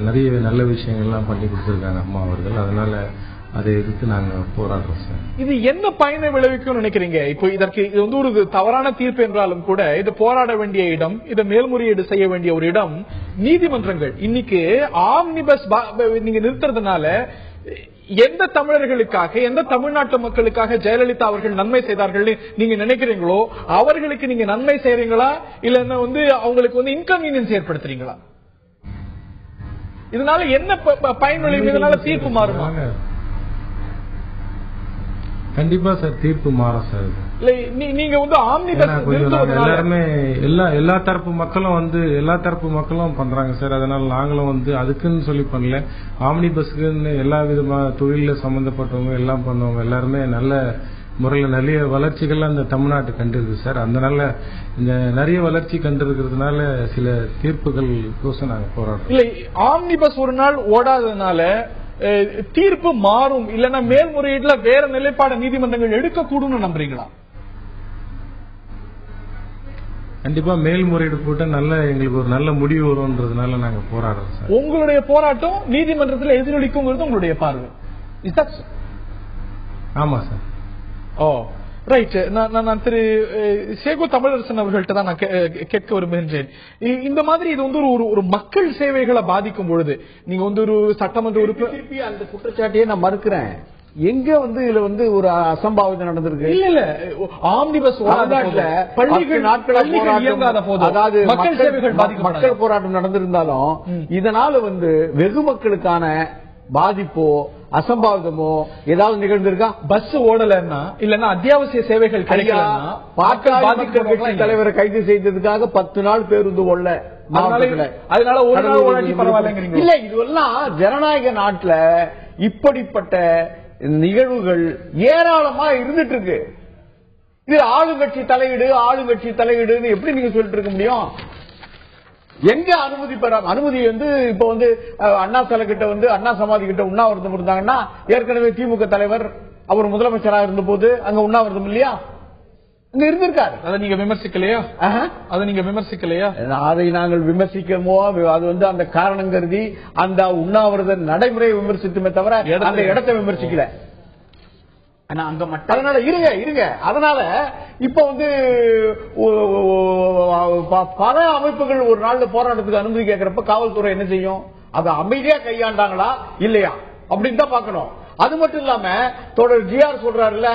நிறைய நல்ல விஷயங்கள்லாம் பண்ணி கொடுத்திருக்காங்க அம்மா அவர்கள். அதனால அதை எதிர்த்து நாங்க போராடுறோம் சார். இது என்ன பயனை விளைவிக்கும் நினைக்கிறீங்க? இப்போ இதற்கு இது ஒரு தவறான தீர்ப்பு என்றாலும் கூட இது போராட வேண்டிய இடம், இதை மேல்முறையீடு செய்ய வேண்டிய ஒரு இடம் நீதிமன்றங்கள். இன்னைக்கு ஆம்னிபஸ் நீங்க நிறுத்துறதுனால எந்த தமிழர்களுக்காக, எந்த தமிழ்நாட்டு மக்களுக்காக ஜெயலலிதா அவர்கள் நன்மை செய்தார்கள் நீங்க நினைக்கிறீங்களோ அவர்களுக்கு நீங்க நன்மை செய்றீங்களா இல்ல அவங்களுக்கு இன்கன்வீனியன்ஸ் ஏற்படுத்துறீங்களா? இதனால என்ன பயன் விளைவு? இதனால தீர்ப்பு மாறுமா? கண்டிப்பா சார், தீர்ப்பு மாறும் சார். நீங்க எல்லாருமே எல்லா தரப்பு மக்களும் பண்றாங்க சார். அதனால நாங்களும் அதுக்குன்னு சொல்லி பண்ணல. ஆம்னி பஸ்க்குன்னு எல்லா விதமான தொழில சம்பந்தப்பட்டவங்க எல்லாம் பண்ணவங்க எல்லாருமே நல்ல முறையில நிறைய வளர்ச்சிகள் அந்த தமிழ்நாட்டு கண்டிருக்கு சார். அதனால இந்த நிறைய வளர்ச்சி கண்டிருக்கிறதுனால சில தீர்ப்புகள் கோசம் நாங்க போராடுறோம். இல்ல, ஆம்னி பஸ் ஒரு நாள் ஓடாததுனால தீர்ப்பு மாறும், இல்லன்னா மேல்முறையீடுல வேற நிலைப்பாடு நீதிமன்றங்கள் எடுக்கக்கூடும் நம்புறீங்களா? கண்டிப்பா மேல்முறையீடு போட்டு எங்களுக்கு ஒரு நல்ல முடிவு வரும்ன்றதுனால நாங்க போராடுறோம் சார். உங்களுடைய போராட்டம் நீதிமன்றத்தில் எதிரொலிக்குங்கிறது உங்களுடைய பார்வை? ஆமா சார். ஓ ரைட். நான் திரு சேகோ தமிழரசன் அவர்கள்ட்ட தான் நான் கேட்க விரும்புகின்றேன். இந்த மாதிரி இது ஒரு மக்கள் சேவைகளை பாதிக்கும் பொழுது நீங்க ஒரு சட்டமன்ற உறுப்பினர், அந்த குற்றச்சாட்டையே நான் மறுக்கிறேன். எங்க இதுல ஒரு அசம்பாவிதம் நடந்திருக்கு? இல்ல, ஆம்னிபஸ் பள்ளிகள் இயங்காத போது, அதாவது மக்கள் சேவைகள் மக்கள் போராட்டம் நடந்திருந்தாலும் இதனால வெகு மக்களுக்கான பாதிப்போ அசம்பாவிதமோ ஏதாவது நிகழ்ந்திருக்கா? பஸ் ஓடலன்னா இல்லன்னா அத்தியாவசிய சேவைகள் கிடைக்கலன்னா பாதிக்கப்பட்ட தலைவரை கைது செய்ததுக்காக 10 நாள் பேருந்து ஓடல. அதனால ஒரு நாள் ஓடாட்டி பரவாயில்லைங்கிறீங்க? இல்ல, இதுவெல்லாம் ஜனநாயக நாட்டுல இப்படிப்பட்ட நிகழ்வுகள் ஏராளமா இருந்துட்டு இருக்கு. இது ஆளுங்கட்சி தலையீடு எப்படி நீங்க சொல்லிட்டு இருக்க முடியும்? எங்க அனுமதி பெறாம அனுமதி இப்ப அண்ணா சிலை கிட்ட அண்ணா சமாதி கிட்ட உண்ணாவிரதம் இருந்தாங்கன்னா, ஏற்கனவே திமுக தலைவர் அவர் முதலமைச்சராக இருந்த போது அங்க உண்ணாவிரதம் இல்லையா? அங்க இருந்திருக்காரு. அதை நீங்க விமர்சிக்கலையா? அதை நாங்கள் விமர்சிக்கமோ அது அந்த காரணம் கருதி அந்த உண்ணாவிரத நடைமுறையை விமர்சித்துமே தவிர அந்த இடத்தை விமர்சிக்கல. அதனால இருங்க. அதனால இப்ப பல அமைப்புகள் ஒரு நாள்ல போராட்டத்துக்கு அனுமதி கேட்கிறப்ப காவல்துறை என்ன செய்யும்? அதை அமைதியா கையாண்டாங்களா இல்லையா அப்படின்னு தான் பாக்கணும். அது மட்டும் இல்லாம தொடர் ஜிஆர் சொல்றாருல்ல,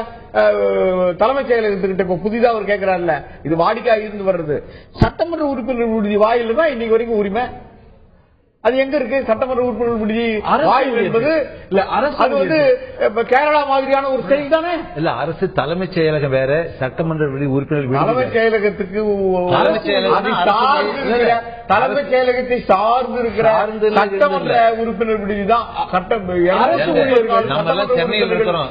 தலைமைச் செயலகத்துக்கிட்ட இப்ப புதிதா அவர் கேட்கிறாருல்ல, இது வாடிக்கையா இருந்து வர்றது சட்டமன்ற உறுப்பினர் வாயில தான் இன்னைக்கு வரைக்கும் உரிமை. அது எங்க இருக்கு? சட்டமன்ற உறுப்பினர்கள் விடுதி என்பது இல்ல அரசு. அது வந்து கேரளா மாதிரியான ஒரு செயல் தானே. இல்ல அரசு தலைமைச் செயலகம் வேற, சட்டமன்ற உறுப்பினர்கள் தலைமைச் செயலகத்துக்கு தலைமைச் செயலகத்தை சார்ந்து இருக்கிற சட்டமன்ற உறுப்பினர் விடுதி தான் சென்னையில் இருக்கிறோம்.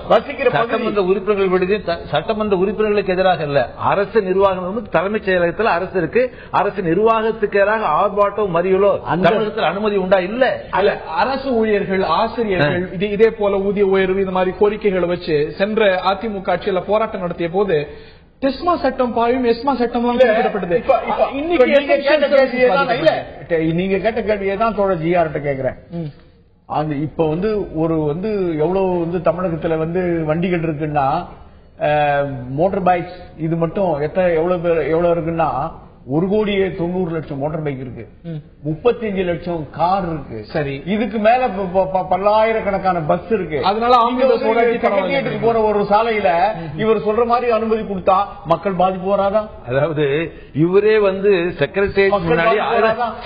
சட்டமன்ற உறுப்பினர்கள் விடுதி சட்டமன்ற உறுப்பினர்களுக்கு எதிராக இல்ல, அரசு நிர்வாகம் தலைமைச் செயலகத்தில் அரசு இருக்கு. அரசு நிர்வாகத்துக்கு எதிராக ஆர்ப்பாட்டம் மறியலோ தமிழகத்தில் அனுமதி உண்டா? இல்ல. அரசு ஊழியர்கள், ஆசிரியர்கள் இதே போல ஊதிய உயர்வு இந்த மாதிரி கோரிக்கைகளை வச்சு சென்ற அதிமுக ஆட்சியில போராட்டம் நடத்திய போது டெஸ்மா சட்டம் பாயும், எஸ்மா சட்டம் குறிப்பிடப்பட்டது. நீங்க கேட்ட கேள்வியை தான் தோழர் ஜிஆர்ட்ட கேக்குறேன். அந்த இப்ப வந்து எவ்வளவு தமிழகத்துல வண்டிகள் இருக்குன்னா, மோட்டார் பைக்ஸ் இது மட்டும் எவ்வளவு இருக்குன்னா 1,90,00,000 மோட்டார் பைக் இருக்கு, 35 லட்சம் கார் இருக்கு. சரி, இதுக்கு மேல பல்லாயிரக்கணக்கான பஸ் இருக்கு. அதனால போற ஒரு சாலையில இவர் சொல்ற மாதிரி அனுமதி கொடுத்தா மக்கள் பாதிப்பு வராதா? அதாவது இவரே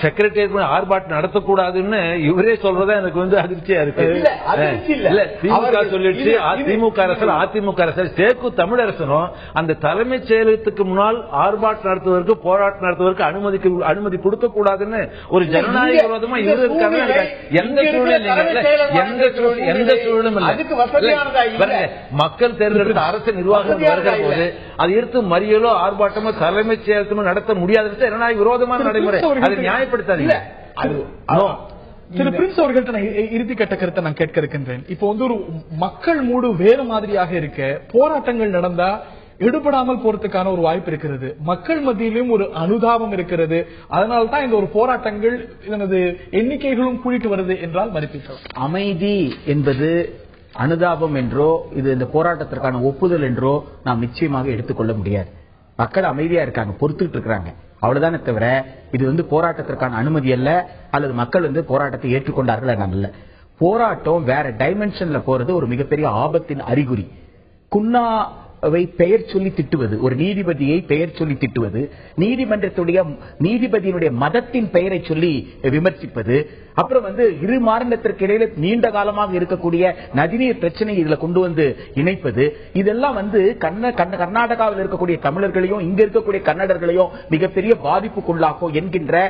செக்ரட்டேரியட் ஆர்ப்பாட்டம் நடத்தக்கூடாதுன்னு இவரே சொல்றதா எனக்கு அதிர்ச்சியா இருக்கு. திமுக சொல்லிட்டு அதிமுக அரசு சேக்கு தமிழரசனும் அந்த தலைமைச் செயலகத்துக்கு முன்னால் ஆர்ப்பாட்டம் நடத்துவதற்கு போராட்டம் நடத்துவதற்கு அனுமதி கொடுக்க கூடாதுன்னு ஒரு ஜனநாயக விரோதமா இவரு இருக்காங்க. எந்த சூழலும் மக்கள் தேர்ந்தெடுத்த அரசு நிர்வாகம் வருகிற போது அது எடுத்து மறியலோ ஆர்ப்பாட்டமோ தலைமைச் செயலகமோ நடத்த முடியாது. ஜனநாயக விரோதமான நடைமுறை, அதை நியாயப்படுத்தாதீங்க. திரு பிரின்ஸ் அவர்கள்ட்ட நான் இறுதி கட்ட கருத்தை நான் கேட்க இருக்கின்றேன். இப்போ ஒரு மக்கள் மூடு வேறு மாதிரியாக இருக்க, போராட்டங்கள் நடந்தா எடுபடாமல் போறதுக்கான ஒரு வாய்ப்பு இருக்கிறது, மக்கள் மத்தியிலும் ஒரு அனுதாபம் இருக்கிறது. அதனால்தான் இந்த ஒரு போராட்டங்கள் எண்ணிக்கைகளும் கூட்டிட்டு வருது என்றால் மறுப்பீர்கள். அமைதி என்பது அனுதாபம் என்றோ இது இந்த போராட்டத்திற்கான ஒப்புதல் என்றோ நாம் நிச்சயமாக எடுத்துக்கொள்ள முடியாது. மக்கள் அமைதியா இருக்காங்க, பொறுத்துட்டு இருக்கிறாங்க, அவ்வளவுதானே தவிர இது போராட்டத்திற்கான அனுமதி அல்ல, அல்லது மக்கள் போராட்டத்தை ஏற்றுக்கொண்டார்கள் அல்ல. போராட்டம் வேற டைமென்ஷன்ல போறது ஒரு மிகப்பெரிய ஆபத்தின் அறிகுறி. குன்னா பெயர் சொல்லி திட்டுவது, ஒரு நீதிபதியை பெயர் சொல்லி திட்டுவது, நீதிபதியினுடைய மதத்தின் பெயரை சொல்லி விமர்சிப்பது, அப்புறம் இரு மாநிலத்திற்கு இடையில நீண்ட காலமாக இருக்கக்கூடிய நதிநீர் பிரச்சனை இதுல கொண்டு வந்து இணைப்பது, இதெல்லாம் கர்நாடகாவில் இருக்கக்கூடிய தமிழர்களையும் இங்க இருக்கக்கூடிய கன்னடர்களையும் மிகப்பெரிய பாதிப்புக்குள்ளாக்கும் என்கின்ற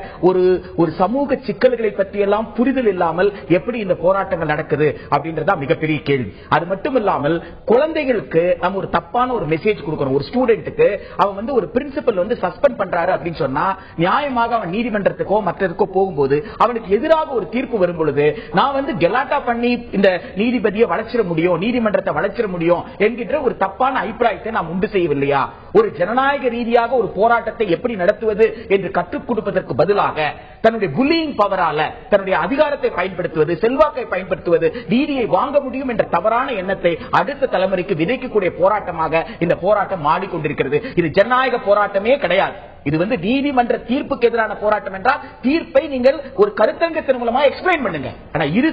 ஒரு சமூக சிக்கல்களை பற்றியெல்லாம் புரிதல் இல்லாமல் எப்படி இந்த போராட்டங்கள் நடக்குது அப்படின்றதா மிகப்பெரிய கேள்வி. அது மட்டும் இல்லாமல் குழந்தைகளுக்கு நம்ம ஒரு தப்பான ஒரு மெசேஜ் கொடுக்கணும். ஒரு ஸ்டூடெண்ட்டுக்கு அவன் ஒரு பிரின்சிபல் சஸ்பெண்ட் பண்றாரு அப்படின்னு சொன்னா நியாயமாக அவன் நீதிமன்றத்துக்கோ மற்றதுக்கோ போகும்போது அவனுக்கு எதிராக ஒரு தீர்ப்பு வரும் பொழுது நான் கெலாட்டா பண்ணி இந்த நீதிபதியை வளர்ச்சிட முடியும், நீதிமன்றத்தை வளர்ச்சிட முடியும் என்கின்ற ஒரு தப்பான அபிப்பிராயத்தை நாம் உண்டு செய்யவில்லையா? ஒரு ஜனநாயக ரீதியாக ஒரு போராட்டத்தை எப்படி நடத்துவது என்று கற்றுக் கொடுப்பதற்கு பதிலாக தன்னுடைய புல்லிங் பவரால தன்னுடைய அதிகாரத்தை பயன்படுத்துவது, செல்வாக்கை பயன்படுத்துவது, நீதியை வாங்க முடியும் என்ற தவறான எண்ணத்தை அடுத்த தலைமுறைக்கு விதைக்கக்கூடிய போராட்டமாக இந்த போராட்டம் மாறிக்கொண்டிருக்கிறது. இது ஜனநாயக போராட்டமே கிடையாது. இது நீதிமன்ற தீர்ப்புக்கு எதிரான போராட்டம் என்றால் தீர்ப்பை நீங்கள் ஒரு கருத்தரங்கத்தின் மூலமா எக்ஸ்பிளைன் பண்ணுங்க. ஆனா இது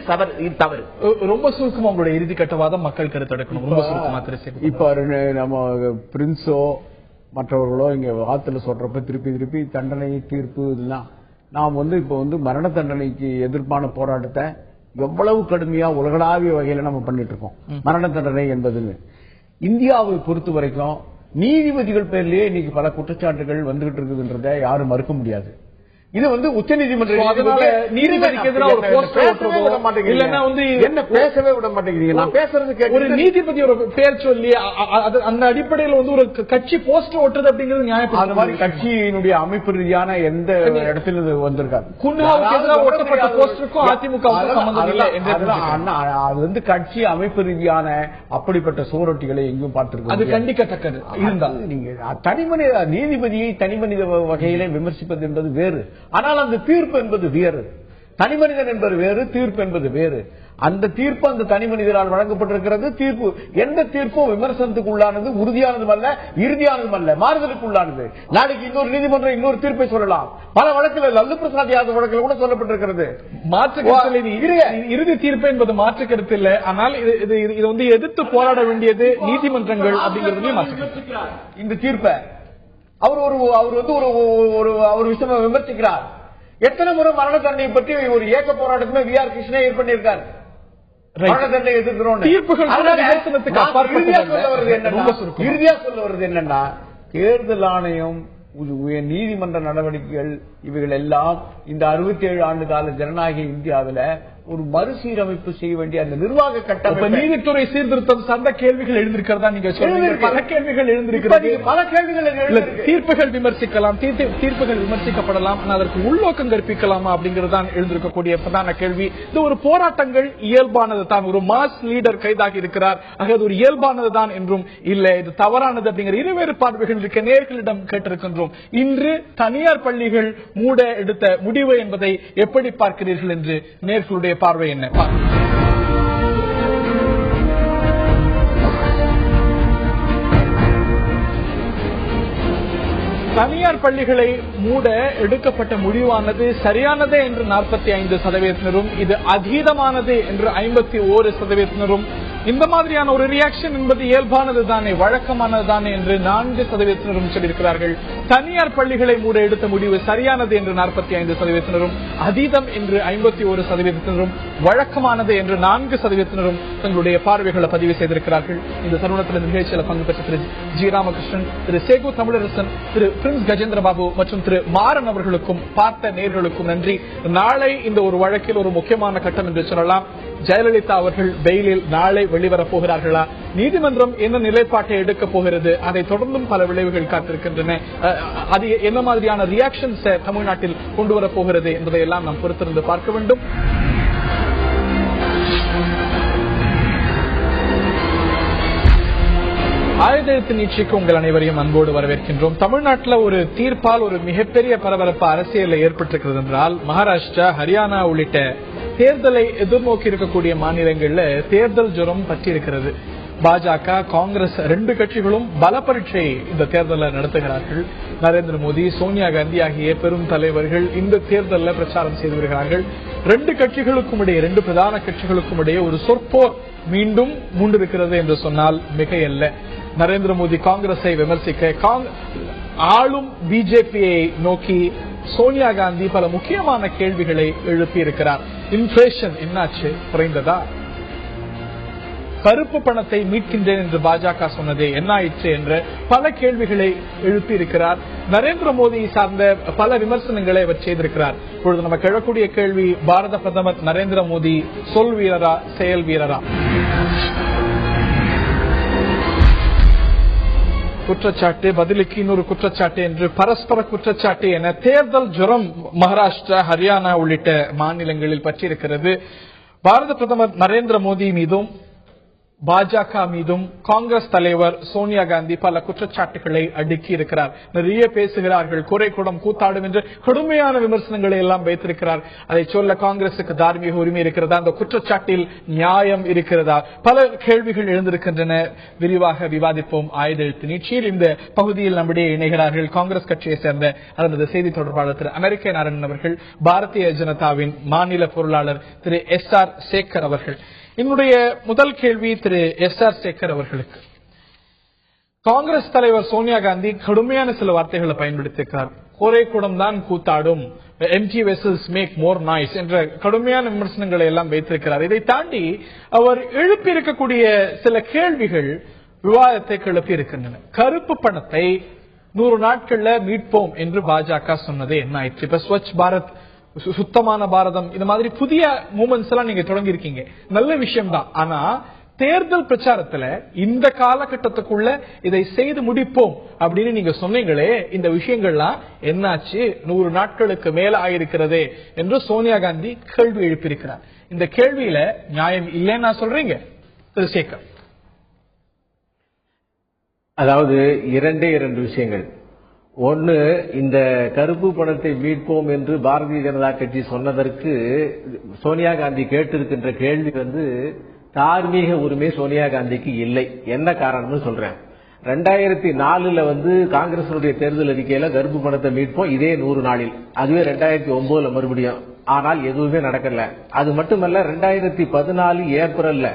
தவறு. ரொம்ப சுருக்கமா உங்களுடைய இறுதி கட்டவாதம் மக்கள் கருத்தெடுக்கணும். ரொம்ப சுருக்கமா இப்ப நம்ம பிரின்ஸோ மற்றவர்களோ இங்க வார்த்தையில சொல்றப்ப திருப்பி தண்டனை தீர்ப்பு இதெல்லாம் நாம் இப்ப மரண தண்டனைக்கு எதிர்ப்பான போராட்டத்தை எவ்வளவு கடுமையா உலகளாவிய வகையில நம்ம பண்ணிட்டு இருக்கோம். மரண தண்டனை என்பதுன்னு இந்தியாவை பொறுத்த வரைக்கும் நீதிபதிகள் பேர்லயே இன்னைக்கு பல குற்றச்சாட்டுகள் வந்துகிட்டு இருக்குதுன்றதை யாரும் மறுக்க முடியாது. இது உச்ச நீதிமன்றம் நீதிபதிக்கு எதிராக ஒரு போஸ்டர் இல்லன்னா என்ன பேசவே விட மாட்டேங்கிறீங்க. நான் பேசுறது ஒரு நீதிபதி ஒரு பேர் சொல்லி அந்த அடிப்படையில் ஒரு கட்சி போஸ்டர் ஓட்டுறது அப்படிங்கிறது நியாயம். அந்த மாதிரி கட்சியினுடைய அமைப்பு ரீதியான எந்த இடத்துல வந்திருக்காரு. குன்னாவுக்கு எதிராக ஓட்டப்பட்ட போஸ்டருக்கும் அதிமுகவுக்கும் சம்பந்தம் இல்லை. அது கட்சி அமைப்பு ரீதியான அப்படிப்பட்ட சுவரொட்டிகளை எங்கும் பார்த்திருக்கோம். அது கண்டிக்கத்தக்கது. இருந்தால் நீங்க தனிமனித நீதிபதியை தனிமனித வகையிலே விமர்சிப்பது என்பது வேறு. ஆனால் அந்த தீர்ப்பு என்பது வேறு. தனிமனிதன் என்பது வேறு, தீர்ப்பு என்பது வேறு. அந்த தீர்ப்பு அந்த தனி மனிதரால் வழங்கப்பட்டிருக்கிறது. தீர்ப்பு எந்த தீர்ப்பும் விமர்சனத்துக்கு உள்ளானது, உறுதியானதும் அல்ல, இறுதியானதும் அல்ல, மாறுதலுக்கு உள்ளானது. நாளைக்கு இன்னொரு நீதிமன்றம் இன்னொரு தீர்ப்பை சொல்லலாம். பல வழக்கில் லல்லு பிரசாத் யாதவ் வழக்கில் கூட சொல்லப்பட்டிருக்கிறது. மாற்று கருத்து இறுதி தீர்ப்பு என்பது மாற்று கருத்து இல்லை. ஆனால் இது எதிர்த்து போராட வேண்டியது நீதிமன்றங்கள் அப்படிங்கிறது. இந்த தீர்ப்பை அவர் விஷயமா விமர்சிக்கிறார். எத்தனை முறை மரண தண்டனை பற்றி ஒரு இயக்க போராட்டமே வி.ஆர். கிருஷ்ணன் ஏற்பட்டிருக்காரு. மரண தண்டனை எதிர்க்கிறோம். இறுதியா சொல்ல வருது என்னன்னா, தேர்தல் ஆணையம், நீதிமன்ற நடவடிக்கைகள், இவைகள் எல்லாம் இந்த 67 ஆண்டு கால ஜனநாயக இந்தியாவில் ஒரு மறுசீரமைப்பு செய்ய வேண்டிய அந்த நிர்வாக கட்டமைப்பு, நீதித்துறை சீர்திருத்தம் சார்ந்த கேள்விகள் எழுந்திருக்கிறதா? நீங்க சொல்லுங்க. பல கேள்விகள் எழுந்திருக்கிறது. பல கேள்விகள் தீர்ப்புகள் விமர்சிக்கலாம், தீர்ப்புகள் விமர்சிக்கப்படலாம், அதற்கு உள்நோக்கம் கற்பிக்கலாமா அப்படிங்கிறது தான் எழுந்திருக்கக்கூடிய பிரதான கேள்வி. இது ஒரு போராட்டங்கள் இயல்பானது தான். ஒரு மாஸ் லீடர் கைதாகி இருக்கிறார், அது ஒரு இயல்பானது தான் என்றும் இல்லை, இது தவறானது அப்படிங்கிற இருவேறு பார்வைகள் இருக்க நேர்களிடம் கேட்டிருக்கின்றோம். இன்று தனியார் பள்ளிகள் மூட எடுத்த முடிவு என்பதை எப்படி பார்க்கிறீர்கள் என்று நேர்களுடைய பார்வை என்ன? தனியார் பள்ளிகளை மூட எடுக்கப்பட்ட முடிவானது சரியானதே என்று 45%, இது அதீதமானது என்று 51%. இந்த மாதிரியான ஒரு ரியாக்ஷன் என்பது இயல்பானது தானே, வழக்கமானது தானே என்று 4% சொல்லியிருக்கிறார்கள். தனியார் பள்ளிகளை மூட எடுத்த முடிவு சரியானது என்று 45%, அதீதம் என்று 51%, வழக்கமானது என்று 4% தங்களுடைய பார்வைகளை பதிவு செய்திருக்கிறார்கள். இந்த தருணத்தில் நிகழ்ச்சியில் பங்கு பெற்ற திரு ஜி. ராமகிருஷ்ணன், திரு சேகு தமிழரசன், திரு பிரின்ஸ் கஜேந்திர பாபு மற்றும் திரு மாறன் அவர்களுக்கும் பார்த்த நேர்களுக்கும் நன்றி. நாளை இந்த ஒரு வழக்கில் ஒரு முக்கியமான கட்டம் என்று சொல்லலாம். ஜெயலலிதா அவர்கள் பெயிலில் நாளை வெளிவரப் போகிறார்களா? நீதிமன்றம் என்ன நிலைப்பாட்டை எடுக்க போகிறது? அதை தொடர்ந்தும் பல விளைவுகள் காத்திருக்கின்றன. அது என்ன மாதிரியான ரியாக்ஷன்ஸ் தமிழ்நாட்டில் கொண்டு வரப் போகிறது என்பதை எல்லாம் நாம் பொறுத்திருந்து பார்க்க வேண்டும். ஆயுதெழுத்து நீட்சிக்கு உங்கள் அனைவரையும் அன்போடு வரவேற்கின்றோம். தமிழ்நாட்டில் ஒரு தீர்ப்பால் ஒரு மிகப்பெரிய பரபரப்பு அரசியலில் ஏற்பட்டிருக்கிறது என்றால், மகாராஷ்டிரா, ஹரியானா உள்ளிட்ட தேர்தலை எதிர்நோக்கி இருக்கக்கூடிய மாநிலங்களில் தேர்தல் ஜுரம் பற்றி இருக்கிறது. பாஜக, காங்கிரஸ் 2 கட்சிகளும் பல பரீட்சை இந்த தேர்தலில் நடத்துகிறார்கள். நரேந்திர மோடி, சோனியா காந்தி ஆகிய பெரும் தலைவர்கள் இந்த தேர்தலில் பிரச்சாரம் செய்து வருகிறார்கள். 2 கட்சிகளுக்கும் இடையே, 2 பிரதான கட்சிகளுக்கும் இடையே ஒரு சொற்போர் மீண்டும் மூண்டிருக்கிறது என்று சொன்னால் மிகையல்ல. நரேந்திர மோடி காங்கிரஸை விமர்சிக்க, ஆளும் பிஜேபியை நோக்கி சோனியா காந்தி பல முக்கியமான கேள்விகளை எழுப்பியிருக்கிறார். இன்ஃபிளேஷன் என்னாச்சு, குறைந்ததா? கருப்பு பணத்தை மீட்கின்றேன் என்று பாஜக சொன்னதே என்ன ஆயிற்று என்ற பல கேள்விகளை எழுப்பியிருக்கிறார். நரேந்திர மோடி சார்ந்த பல விமர்சனங்களை அவர் செய்திருக்கிறார். இப்பொழுது நமக்கு எழக்கூடிய கேள்வி, பாரத பிரதமர் நரேந்திர மோடி சொல் வீரரா, செயல் வீரரா? குற்றச்சாட்டு, பதிலுக்கு இன்னொரு குற்றச்சாட்டு என்று பரஸ்பர குற்றச்சாட்டு என தேர்தல் ஜுரம் மகாராஷ்டிரா, ஹரியானா உள்ளிட்ட மாநிலங்களில் பற்றியிருக்கிறது. பாரத பிரதமர் நரேந்திர மோடி மீதும் பாஜக மீதும் காங்கிரஸ் தலைவர் சோனியா காந்தி பல குற்றச்சாட்டுகளை அடுக்கி இருக்கிறார். நிறைய பேசுகிறார்கள், குறை குடம் கூத்தாடும் என்று கடுமையான விமர்சனங்களை எல்லாம் வைத்திருக்கிறார். அதை சொல்ல காங்கிரசுக்கு தார்மீக உரிமை இருக்கிறதா? அந்த குற்றச்சாட்டில் நியாயம் இருக்கிறதா? பல கேள்விகள் எழுந்திருக்கின்றன. விரிவாக விவாதிப்போம் ஆயுதெழுத்து நீட்சியில். இந்த பகுதியில் நம்முடைய இணைகிறார்கள் காங்கிரஸ் கட்சியை சேர்ந்த அல்லது செய்தி தொடர்பாளர் திரு அமெரிக்க நாராயணன் அவர்கள், பாரதிய ஜனதாவின் மாநில பொருளாளர் திரு எஸ்.ஆர். சேகர் அவர்கள். என்னுடைய முதல் கேள்வி திரு எஸ்.ஆர். சேகர் அவர்களுக்கு. காங்கிரஸ் தலைவர் சோனியா காந்தி கடுமையான சில வார்த்தைகளை பயன்படுத்தியிருக்கிறார். கோரை கூடம் தான் கூத்தாடும், empty vessels make more noise என்ற கடுமையான விமர்சனங்களை எல்லாம் வைத்திருக்கிறார். இதை தாண்டி அவர் எழுப்பியிருக்கக்கூடிய சில கேள்விகள் விவாதத்தை கிளப்பி இருக்கின்றன. கருப்பு பணத்தை 100 நாட்கள்ல மீட்போம் என்று பாஜக சொன்னதே என்ன ஆயிடுச்சு? இப்ப ஸ்வச் பாரத், சுத்தமான பாரதம், இந்த மாதிரி புதிய மூமெண்ட்ஸ் எல்லாம் நீங்க தொடங்கி இருக்கீங்க, நல்ல விஷயம் தான். ஆனா தேர்தல் பிரச்சாரத்துல இந்த காலகட்டத்துக்குள்ள இதை செய்து முடிப்போம் அப்படின்னு நீங்க சொன்னீங்களே, இந்த விஷயங்கள்லாம் என்னாச்சு? 100 நாட்களுக்கு மேல ஆயிருக்கிறதே என்று சோனியா காந்தி கேள்வி எழுப்பியிருக்கிறார். இந்த கேள்வியில நியாயம் இல்லைன்னு நான் சொல்றீங்க திரு சேகர்? அதாவது 2 விஷயங்கள். ஒன்னு, இந்த கருப்பு பணத்தை மீட்போம் என்று பாரதிய ஜனதா கட்சி சொன்னதற்கு சோனியா காந்தி கேட்டிருக்கின்ற கேள்வி தார்மீக உரிமை சோனியா காந்திக்கு இல்லை. என்ன காரணம்னு சொல்றேன். 2004 காங்கிரசுடைய தேர்தல் அறிக்கையில கருப்பு பணத்தை மீட்போம் இதே 100 நாளில், அதுவே 2009 மறுபடியும். ஆனால் எதுவுமே நடக்கல. அது மட்டுமல்ல, 2014 ஏப்ரல்ல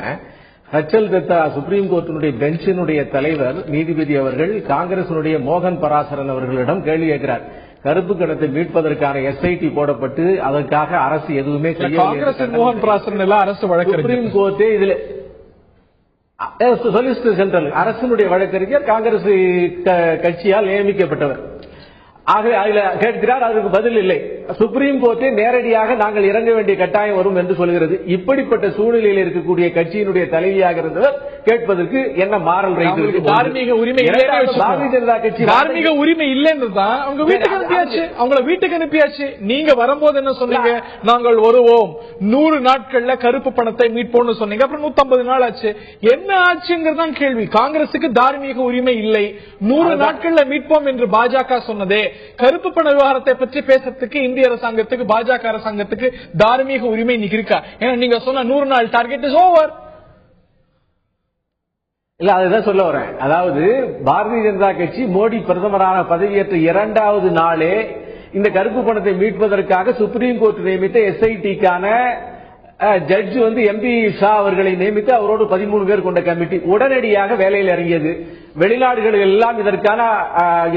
ரச்சல் தத்தா சுப்ரீம் கோர்ட்டினுடைய பெஞ்சினுடைய தலைவர் நீதிபதி அவர்கள் காங்கிரசினுடைய மோகன் பராசரன் அவர்களிடம் கேள்வி கேட்கிறார். கருப்பு பணத்தை மீட்பதற்கான எஸ்ஐடி போடப்பட்டு அதற்காக அரசு எதுவுமே சுப்ரீம் கோர்ட்டே இதுல சொலிசிட்டர் ஜெனரல் அரசினுடைய வழக்கறிஞர் காங்கிரஸ் கட்சியால் நியமிக்கப்பட்டவர். ஆகவே அதில் கேட்கிறார், அதுக்கு பதில் இல்லை. சுப்ரீம் கோர்ட்டே நேரடியாக நாங்கள் இறங்க வேண்டிய கட்டாயம் வரும் என்று சொல்கிறது. இப்படிப்பட்ட சூழ்நிலையில் இருக்கக்கூடிய கட்சியினுடைய தலைவியாக இருந்தவர் கேட்பதற்கு என்ன மாரல் ரைட் இருக்கு? தார்மீக உரிமை பாரதிய ஜனதா கட்சி தார்மீக உரிமை இல்லைன்றதுதான் அவங்க வீட்டுக்கு அனுப்பியாச்சு, அவங்கள வீட்டுக்கு அனுப்பியாச்சு. நீங்க வரும்போது என்ன சொன்னீங்க? நாங்கள் வருவோம் 100 நாட்கள்ல கருப்பு பணத்தை மீட்போம்னு சொன்னீங்க. அப்புறம் 150 நாள் ஆச்சு. என்ன ஆச்சுங்கிறதான் கேள்வி. காங்கிரசுக்கு தார்மீக உரிமை இல்லை, 100 நாட்கள்ல மீட்போம் என்று பாஜக சொன்னதே. கருப்பு பண விவகாரத்தை பற்றி பேசுறதுக்கு இந்திய அரசாங்கத்துக்கு பாஜக அரசாங்கத்துக்கு தார்மீக உரிமை இன்னைக்கு இருக்கா? ஏன்னா நீங்க சொன்ன 100 நாள் டார்கெட் இஸ் ஓவர். இல்ல, அதுதான் சொல்ல வரேன். அதாவது பாரதிய ஜனதா கட்சி மோடி பிரதமரான பதவியேற்ற 2வது நாளே இந்த கருப்பு பணத்தை மீட்பதற்காக சுப்ரீம் கோர்ட் நியமித்த எஸ்ஐடிக்கான ஜட்ஜ் எம்பி ஷா அவர்களை நியமித்து அவரோடு 13 பேர் கொண்ட கமிட்டி உடனடியாக வேலையில் இறங்கியது. வெளிநாடுகளில் எல்லாம்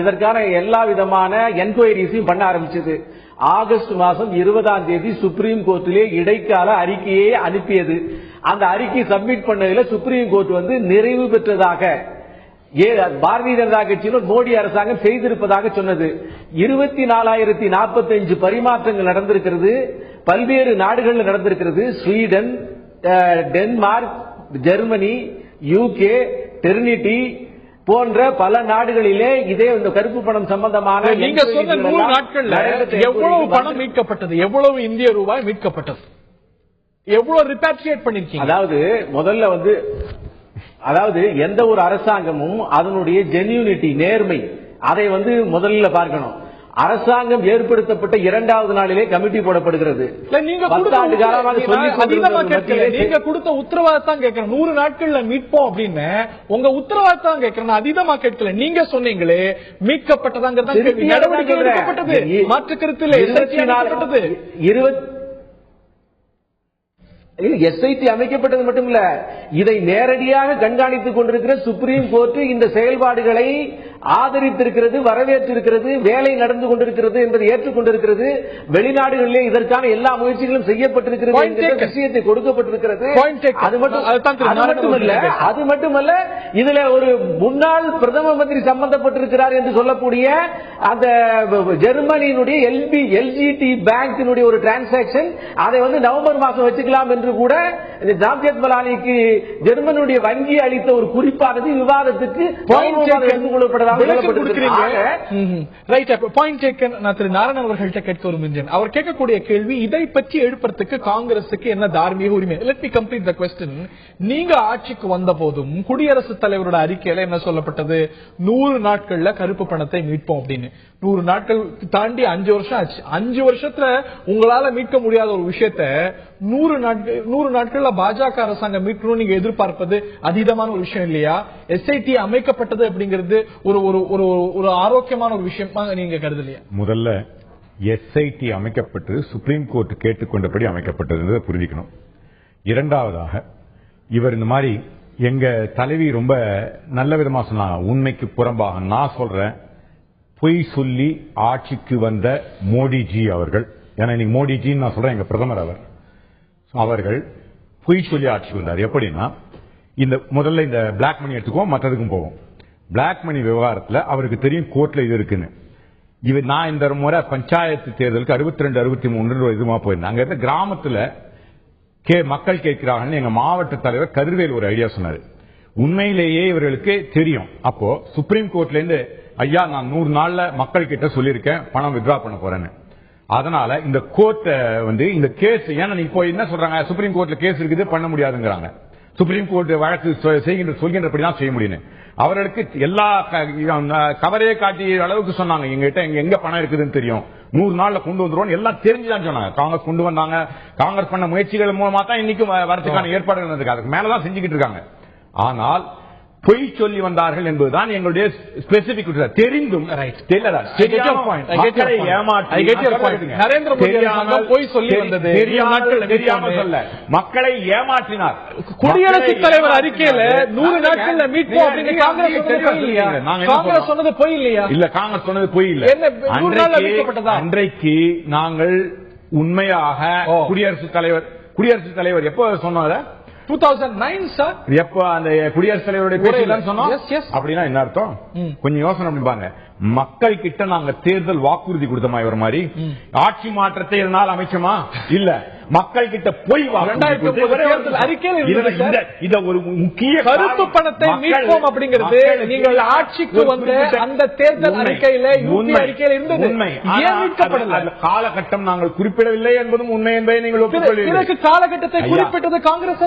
இதற்கான எல்லா விதமான என்கொயரிஸையும் பண்ண ஆரம்பிச்சது. ஆகஸ்ட் மாதம் 20ஆம் தேதி சுப்ரீம் கோர்ட்டிலே இடைக்கால அறிக்கையை அனுப்பியது. அந்த அறிக்கை சப்மிட் பண்ணதில் சுப்ரீம் கோர்ட் நிறைவு பெற்றதாக பாரதிய ஜனதா கட்சியினர் மோடி அரசாங்கம் செய்திருப்பதாக சொன்னது. 24,045 பரிமாற்றங்கள் நடந்திருக்கிறது. பல்வேறு நாடுகளில் நடந்திருக்கிறது. ஸ்வீடன், டென்மார்க், ஜெர்மனி, யூகே, டெர்னிட்டி போன்ற பல நாடுகளிலே இதே இந்த கருப்பு பணம் சம்பந்தமான நீங்க சொன்ன 100 நாட்கள்ல எவ்வளவு பணம் மீட்கப்பட்டது? எவ்வளவு இந்திய ரூபாய் மீட்கப்பட்டது? எவ்வளவு ரிபாட்ரிయేட் பண்ணிருக்கீங்க? அதாவது முதல்ல அதாவது எந்த ஒரு அரசாங்கமும் அதனுடைய ஜென்யூனிட்டி, நேர்மை, அதை முதல்ல பார்க்கணும். அரசாங்கம் ஏற்படுத்தப்பட்ட 2வது நாளிலே கமிட்டி போடப்படுகிறது. நீங்க கொடுத்த உத்தரவாதத்தான் கேட்கிறேன். 100 நாட்கள்ல மீட்போம் அப்படின்னு உங்க உத்தரவாதத்தான் கேட்கிறேன், அதீதமா கேட்கல. நீங்க சொன்னீங்களே மீட்கப்பட்டதாங்கிறதா நடவடிக்கை எடுக்கப்பட்டது, மாற்று கருத்தில் எஸ்ஐடி அமைக்கப்பட்டது மட்டுமல்ல, இதை நேரடியாக கண்காணித்துக் கொண்டிருக்கிற சுப்ரீம் கோர்ட் இந்த செயல்பாடுகளை ஆதரித்திருக்கிறது, வரவேற்றிருக்கிறது, வேலை நடந்து கொண்டிருக்கிறது என்பதை ஏற்றுக்கொண்டிருக்கிறது. வெளிநாடுகளிலே இதற்கான எல்லா முயற்சிகளும் செய்யப்பட்டிருக்கிறது என்கிற விஷயத்தை கொடுக்கப்பட்டிருக்கிறது. அது மட்டுமல்ல, இதுல ஒரு முன்னாள் பிரதம மந்திரி சம்பந்தப்பட்டிருக்கிறார் என்று சொல்லக்கூடிய அந்த ஜெர்மனியினுடைய எல்ஜிடி பேங்கினுடைய ஒரு டிரான்சாக்சன், அதை நவம்பர் மாதம் வச்சுக்கலாம் என்று கூட ஜாம்ஷெட் மலானிக்கு ஜெர்மனியுடைய வங்கி அளித்த ஒரு குறிப்பானது விவாதத்துக்கு எடுத்துக் கொள்ளப்பட்டதாக அவர் கேட்கக்கூடிய கேள்வி, இதை பற்றி எழுப்பதற்கு காங்கிரசுக்கு என்ன தார்மீக உரிமை? Let me complete the question. நீங்க ஆட்சிக்கு வந்த போதும் குடியரசுத் தலைவரோட அறிக்கையில என்ன சொல்லப்பட்டது? 100 நாட்கள்ல கருப்பு பணத்தை மீட்போம் அப்படின்னு. 100 நாட்கள் தாண்டி 5 வருஷம் ஆச்சு. 5 வருஷத்துல உங்களால மீட்க முடியாத ஒரு விஷயத்தை 100 நாட்கள்ல பாஜக அரசாங்கம் மீட்கணும் நீங்க எதிர்பார்ப்பது அதீதமான ஒரு விஷயம் இல்லையா? எஸ்ஐடி அமைக்கப்பட்டது அப்படிங்கிறது ஒரு ஆரோக்கியமான ஒரு விஷயமா நீங்க கருதலையா? முதல்ல எஸ்ஐடி அமைக்கப்பட்டு சுப்ரீம் கோர்ட் கேட்டுக்கொண்டபடி அமைக்கப்பட்டது புரிஞ்சுக்கணும். இரண்டாவதாக, இவர் இந்த மாதிரி எங்க தலைவி ரொம்ப நல்ல விதமா சொன்னா, உண்மைக்கு புறம்பாக நான் சொல்றேன், பொய் சொல்லி ஆட்சிக்கு வந்த மோடிஜி அவர்கள், ஏன்னா இன்னைக்கு மோடிஜின்னு நான் சொல்றேன், எங்க பிரதமர் அவர்கள் பொய் சொல்லி ஆட்சிக்கு வந்தார். எப்படின்னா, முதல்ல இந்த பிளாக் மணி எடுத்துக்குவோம், மற்றதுக்கும் போவோம். பிளாக் மணி விவகாரத்தில் அவருக்கு தெரியும் கோர்ட்ல இது இருக்குன்னு. நான் இந்த முறை பஞ்சாயத்து தேர்தலுக்கு 62, 63 இதுமா போயிருந்தேன். அங்க இருந்த கிராமத்துல மக்கள் கேட்கிறாங்கன்னு எங்க மாவட்ட தலைவர் கதிர்வேல் ஒரு ஐடியா சொன்னாரு. உண்மையிலேயே இவர்களுக்கு தெரியும். அப்போ சுப்ரீம் கோர்ட்ல இருந்து, ஐயா நான் 100 நாள்ல மக்கள் கிட்ட சொல்லியிருக்கேன் பணம் வித்ரா பண்ண போறேன்னு. அதனால இந்த கோர்ட் இந்த கேஸ், ஏன்னா நீங்க போய் என்ன சொல்றாங்க, சுப்ரீம் கோர்ட்ல கேஸ் இருக்குது பண்ண முடியாதுங்கிறாங்க. சுப்ரீம் கோர்ட் வழக்கு சொல்கின்றபடிதான் செய்ய முடியும். அவர்களுக்கு எல்லா கவரையே காட்டிய அளவுக்கு சொன்னாங்க, எங்ககிட்ட எங்க பணம் இருக்குதுன்னு தெரியும், 100 நாள்ல கொண்டு வந்துருவோம் எல்லாம் தெரிஞ்சுதான் சொன்னாங்க. காங்கிரஸ் கொண்டு வந்தாங்க. காங்கிரஸ் பண்ண முயற்சிகள் மூலமா தான் இன்னைக்கு வரதுக்கான ஏற்பாடுகள் இருக்கு. அதுக்கு மேலதான் செஞ்சுக்கிட்டு இருக்காங்க. ஆனால் பொய் சொல்லி வந்தார்கள் என்பதுதான் எங்களுடைய ஸ்பெசிபிக். தெரிந்தும் நரேந்திர மோடி பொய் சொல்லி வந்தது, தெரியாமல் சொல்ல மக்களை ஏமாற்றினார். குடியரசுத் தலைவர் அறிக்கையில 100 நாட்கள்ல மீட்போம் அப்படின்னு காங்கிரஸ் சொன்னது பொய் இல்லையா? இல்ல, காங்கிரஸ் சொன்னது பொய் இல்ல. அன்றைக்கு நாங்கள் உண்மையாக குடியரசுத் தலைவர் எப்போ சொன்னார 2009 சார், எப்ப அந்த குடியரசுத் தலைவருடைய பேச்சு சொன்னோம். அப்படின்னா என்ன அர்த்தம்? கொஞ்சம் யோசனை பண்ணிப்பாங்க. மக்கள் கிட்ட நாங்க தேர்தல் வாக்குறுதி கொடுத்தோமா? இவர் மாதிரி ஆட்சி மாற்றத்தை இதனால் அமைச்சமா? இல்ல, மக்கள் கிட்ட போய் இத ஒரு முக்கிய கருப்பு பணத்தை மீட்போம் அப்படிங்கிறது நீங்கள் ஆட்சிக்கு வந்த அந்த தேர்தல் அறிக்கையில இருந்தது. உண்மை. காலகட்டம் நாங்கள் குறிப்பிடவில்லை என்பதும் உண்மை என்பதை நீங்கள் ஒப்புக்கொள்வீர்கள். காலகட்டத்தை குறிப்பிட்டது காங்கிரஸ்.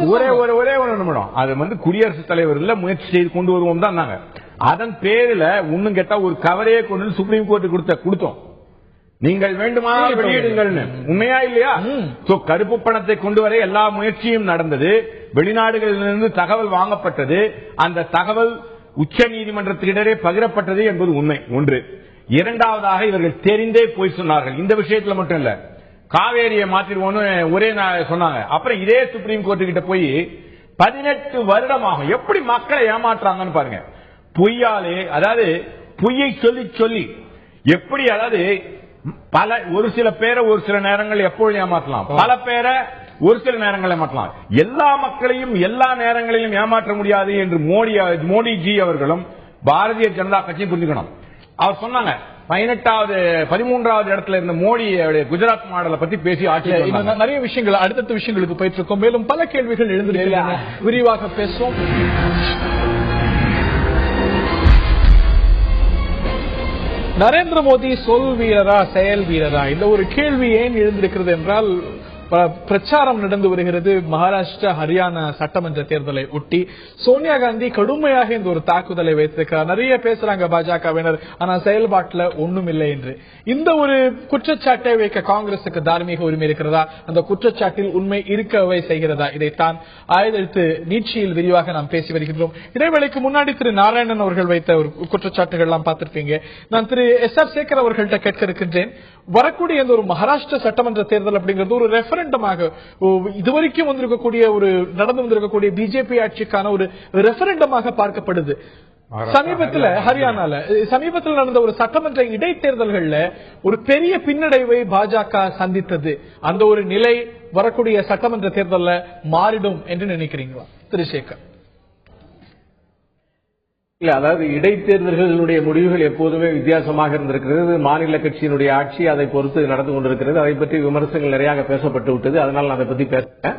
ஒரே ஒரு நிமிடம். அது குடியரசுத் தலைவர் இல்ல, முயற்சி செய்து கொண்டு வருவோம் தான் நாங்க. அதன் பேரில் இன்னும் கேட்டா ஒரு கவரையே கொண்டு சுப்ரீம் கோர்ட்டு கொடுத்தோம். நீங்கள் வேண்டுமானால் வெளியிடுங்கள். உண்மையா இல்லையா? கருப்பு பணத்தை கொண்டு வர எல்லா முயற்சியும் நடந்தது. வெளிநாடுகளிலிருந்து தகவல் வாங்கப்பட்டது. அந்த தகவல் உச்ச நீதிமன்றத்தினிடையே பகிரப்பட்டது என்பது உண்மை. ஒன்று. இரண்டாவதாக இவர்கள் தெரிந்தே போய் சொன்னார்கள். இந்த விஷயத்துல மட்டும் இல்ல, காவேரியை மாற்றிடுவோம்னு ஒரே சொன்னாங்க. அப்புறம் இதே சுப்ரீம் கோர்ட்டு கிட்ட போய் 18 வருடமாகும். எப்படி மக்களை ஏமாற்றாங்கன்னு பாருங்க. பொய்யாலே, அதாவது பொய்யை சொல்லி எப்படி, அதாவது ஒரு சில பேரை ஒரு சில நேரங்கள் எப்பொழுது ஏமாற்றலாம், பல பேரை ஒரு சில நேரங்கள் ஏமாற்றலாம். எல்லா மக்களையும் எல்லா நேரங்களிலும் ஏமாற்ற முடியாது என்று மோடிஜி அவர்களும் பாரதிய ஜனதா கட்சியும் புரிஞ்சுக்கணும். அவர் சொன்னாங்க 13வது இடத்துல இருந்த மோடி குஜராத் மாடலை பத்தி பேசி ஆட்சி. நிறைய விஷயங்கள் அடுத்தடுத்த விஷயங்களுக்கு போயிட்டு இருக்கோம். மேலும் பல கேள்விகள் எழுந்திருக்கின்றன, விரிவாக பேசுவோம். நரேந்திர மோடி சொல் வீரரா செயல் வீரரா? இந்த ஒரு கேள்வி ஏன் எழுந்திருக்கிறது என்றால், பிரச்சாரம் நடந்து வருகிறது. மகாராஷ்டிரா ஹரியானா சட்டமன்ற தேர்தலை ஒட்டி சோனியா காந்தி கடுமையாக இந்த ஒரு தாக்குதலை வைத்திருக்கிறார். நிறைய பேசுறாங்க பாஜகவினர், ஆனா செயல்பாட்டில் ஒண்ணும் இல்லை என்று. இந்த ஒரு குற்றச்சாட்டை வைக்க காங்கிரசுக்கு தார்மீக உரிமை இருக்கிறதா? அந்த குற்றச்சாட்டில் உண்மை இருக்கவே செய்கிறதா? இதைத்தான் ஆயுதெழுத்து நீட்சியில் விரிவாக நாம் பேசி வருகின்றோம். இடைவேளைக்கு முன்னாடி திரு நாராயணன் அவர்கள் வைத்த ஒரு குற்றச்சாட்டுகள் எல்லாம் பார்த்திருப்பீங்க. நான் திரு எஸ்.ஆர். சேகர் அவர்கள்ட்ட கேட்க இருக்கின்றேன். வரக்கூடிய இந்த ஒரு மகாராஷ்டிரா சட்டமன்ற தேர்தல் அப்படிங்கிறது ஒரு ரெஃபரண்டமாக, இதுவரைக்கும் நடந்து வந்திருக்கக்கூடிய பிஜேபி ஆட்சிக்கான ஒரு ரெஃபரண்டமாக பார்க்கப்படுது. சமீபத்தில் நடந்த ஒரு சட்டமன்ற இடைத்தேர்தல்கள்ல ஒரு பெரிய பின்னடைவை பாஜக சந்தித்தது. அந்த ஒரு நிலை வரக்கூடிய சட்டமன்ற தேர்தலில் மாறிடும் என்று நினைக்கிறீங்களா திரு சேகர்? இல்ல, அதாவது இடைத்தேர்தல்களுடைய முடிவுகள் எப்போதுமே வித்தியாசமாக இருந்திருக்கிறது. மாநில கட்சியினுடைய ஆட்சி அதை பொறுத்து நடந்து கொண்டிருக்கிறது. அதை பற்றி விமர்சனங்கள் நிறைய பேசப்பட்டு விட்டது. அதனால நான் அதை பத்தி பேசுறேன்.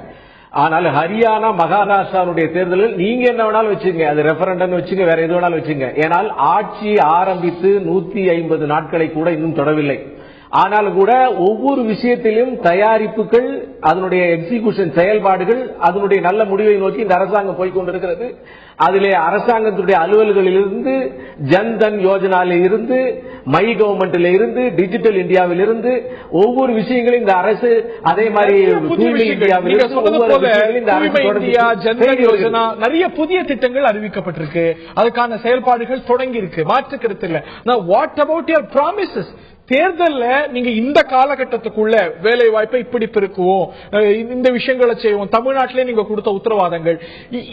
ஆனால் ஹரியானா மகாராஷ்டிராவுடைய தேர்தலில் நீங்க என்ன வேணாலும் வச்சுங்க, அது ரெஃபரண்டம் வச்சுங்க, வேற எது வேணாலும் வச்சுங்க. ஏனால் ஆட்சி ஆரம்பித்து 150 நாட்களை கூட இன்னும் தொடரவில்லை. ஆனாலும் கூட ஒவ்வொரு விஷயத்திலும் தயாரிப்புகள், அதனுடைய எக்ஸிகியூஷன் செயல்பாடுகள், அதனுடைய நல்ல முடிவை நோக்கி இந்த அரசாங்கம் போய்கொண்டிருக்கிறது. அதிலே அரசாங்கத்துடைய அலுவல்களிலிருந்து, ஜன்தன் யோஜனால இருந்து, மை கவர்மெண்ட்ல இருந்து, டிஜிட்டல் இந்தியாவில் இருந்து ஒவ்வொரு விஷயங்களும் இந்த அரசு, அதே மாதிரி தூய்மை இந்தியாவில் நிறைய புதிய திட்டங்கள் அறிவிக்கப்பட்டிருக்கு. அதுக்கான செயல்பாடுகள் தொடங்கி இருக்கு, மாற்று கருத்து இல்ல. What about your promises? தேர்தல்ல நீங்க இந்த காலகட்டத்துக்குள்ள வேலை வாய்ப்பை இப்படி பெருக்குவோம், இந்த விஷயங்களை செய்வோம், தமிழ்நாட்டிலே நீங்க கொடுத்த உத்தரவாதங்கள்,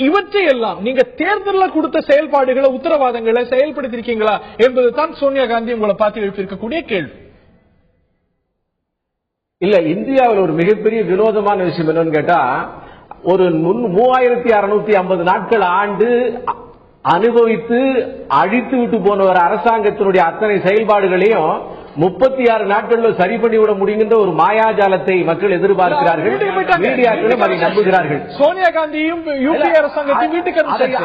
இவற்றை எல்லாம் நீங்க தேர்தலில் கொடுத்த செயல்பாடுகளை, உத்தரவாதங்களை செயல்படுத்திருக்கீங்களா என்பதுதான் சோனியா காந்தி உங்களை பார்த்து எழுப்பியிருக்கக்கூடிய கேள்வி. இல்ல, இந்தியாவில் ஒரு மிகப்பெரிய வினோதமான விஷயம் என்னன்னு கேட்டா, ஒரு 3650 நாட்கள் ஆண்டு அனுபவித்து அழித்து விட்டு போன ஒரு அரசாங்கத்தினுடைய அத்தனை செயல்பாடுகளையும் 36 நாட்களில் சரி பண்ணிவிட முடிகின்ற ஒரு மாயாஜாலத்தை மக்கள் எதிர்பார்க்கிறார்கள், மீடியாக்களும் அதை நம்புகிறார்கள். சோனியா காந்தியும் யூபி அரசாங்கத்தையும் வீட்டுக்கு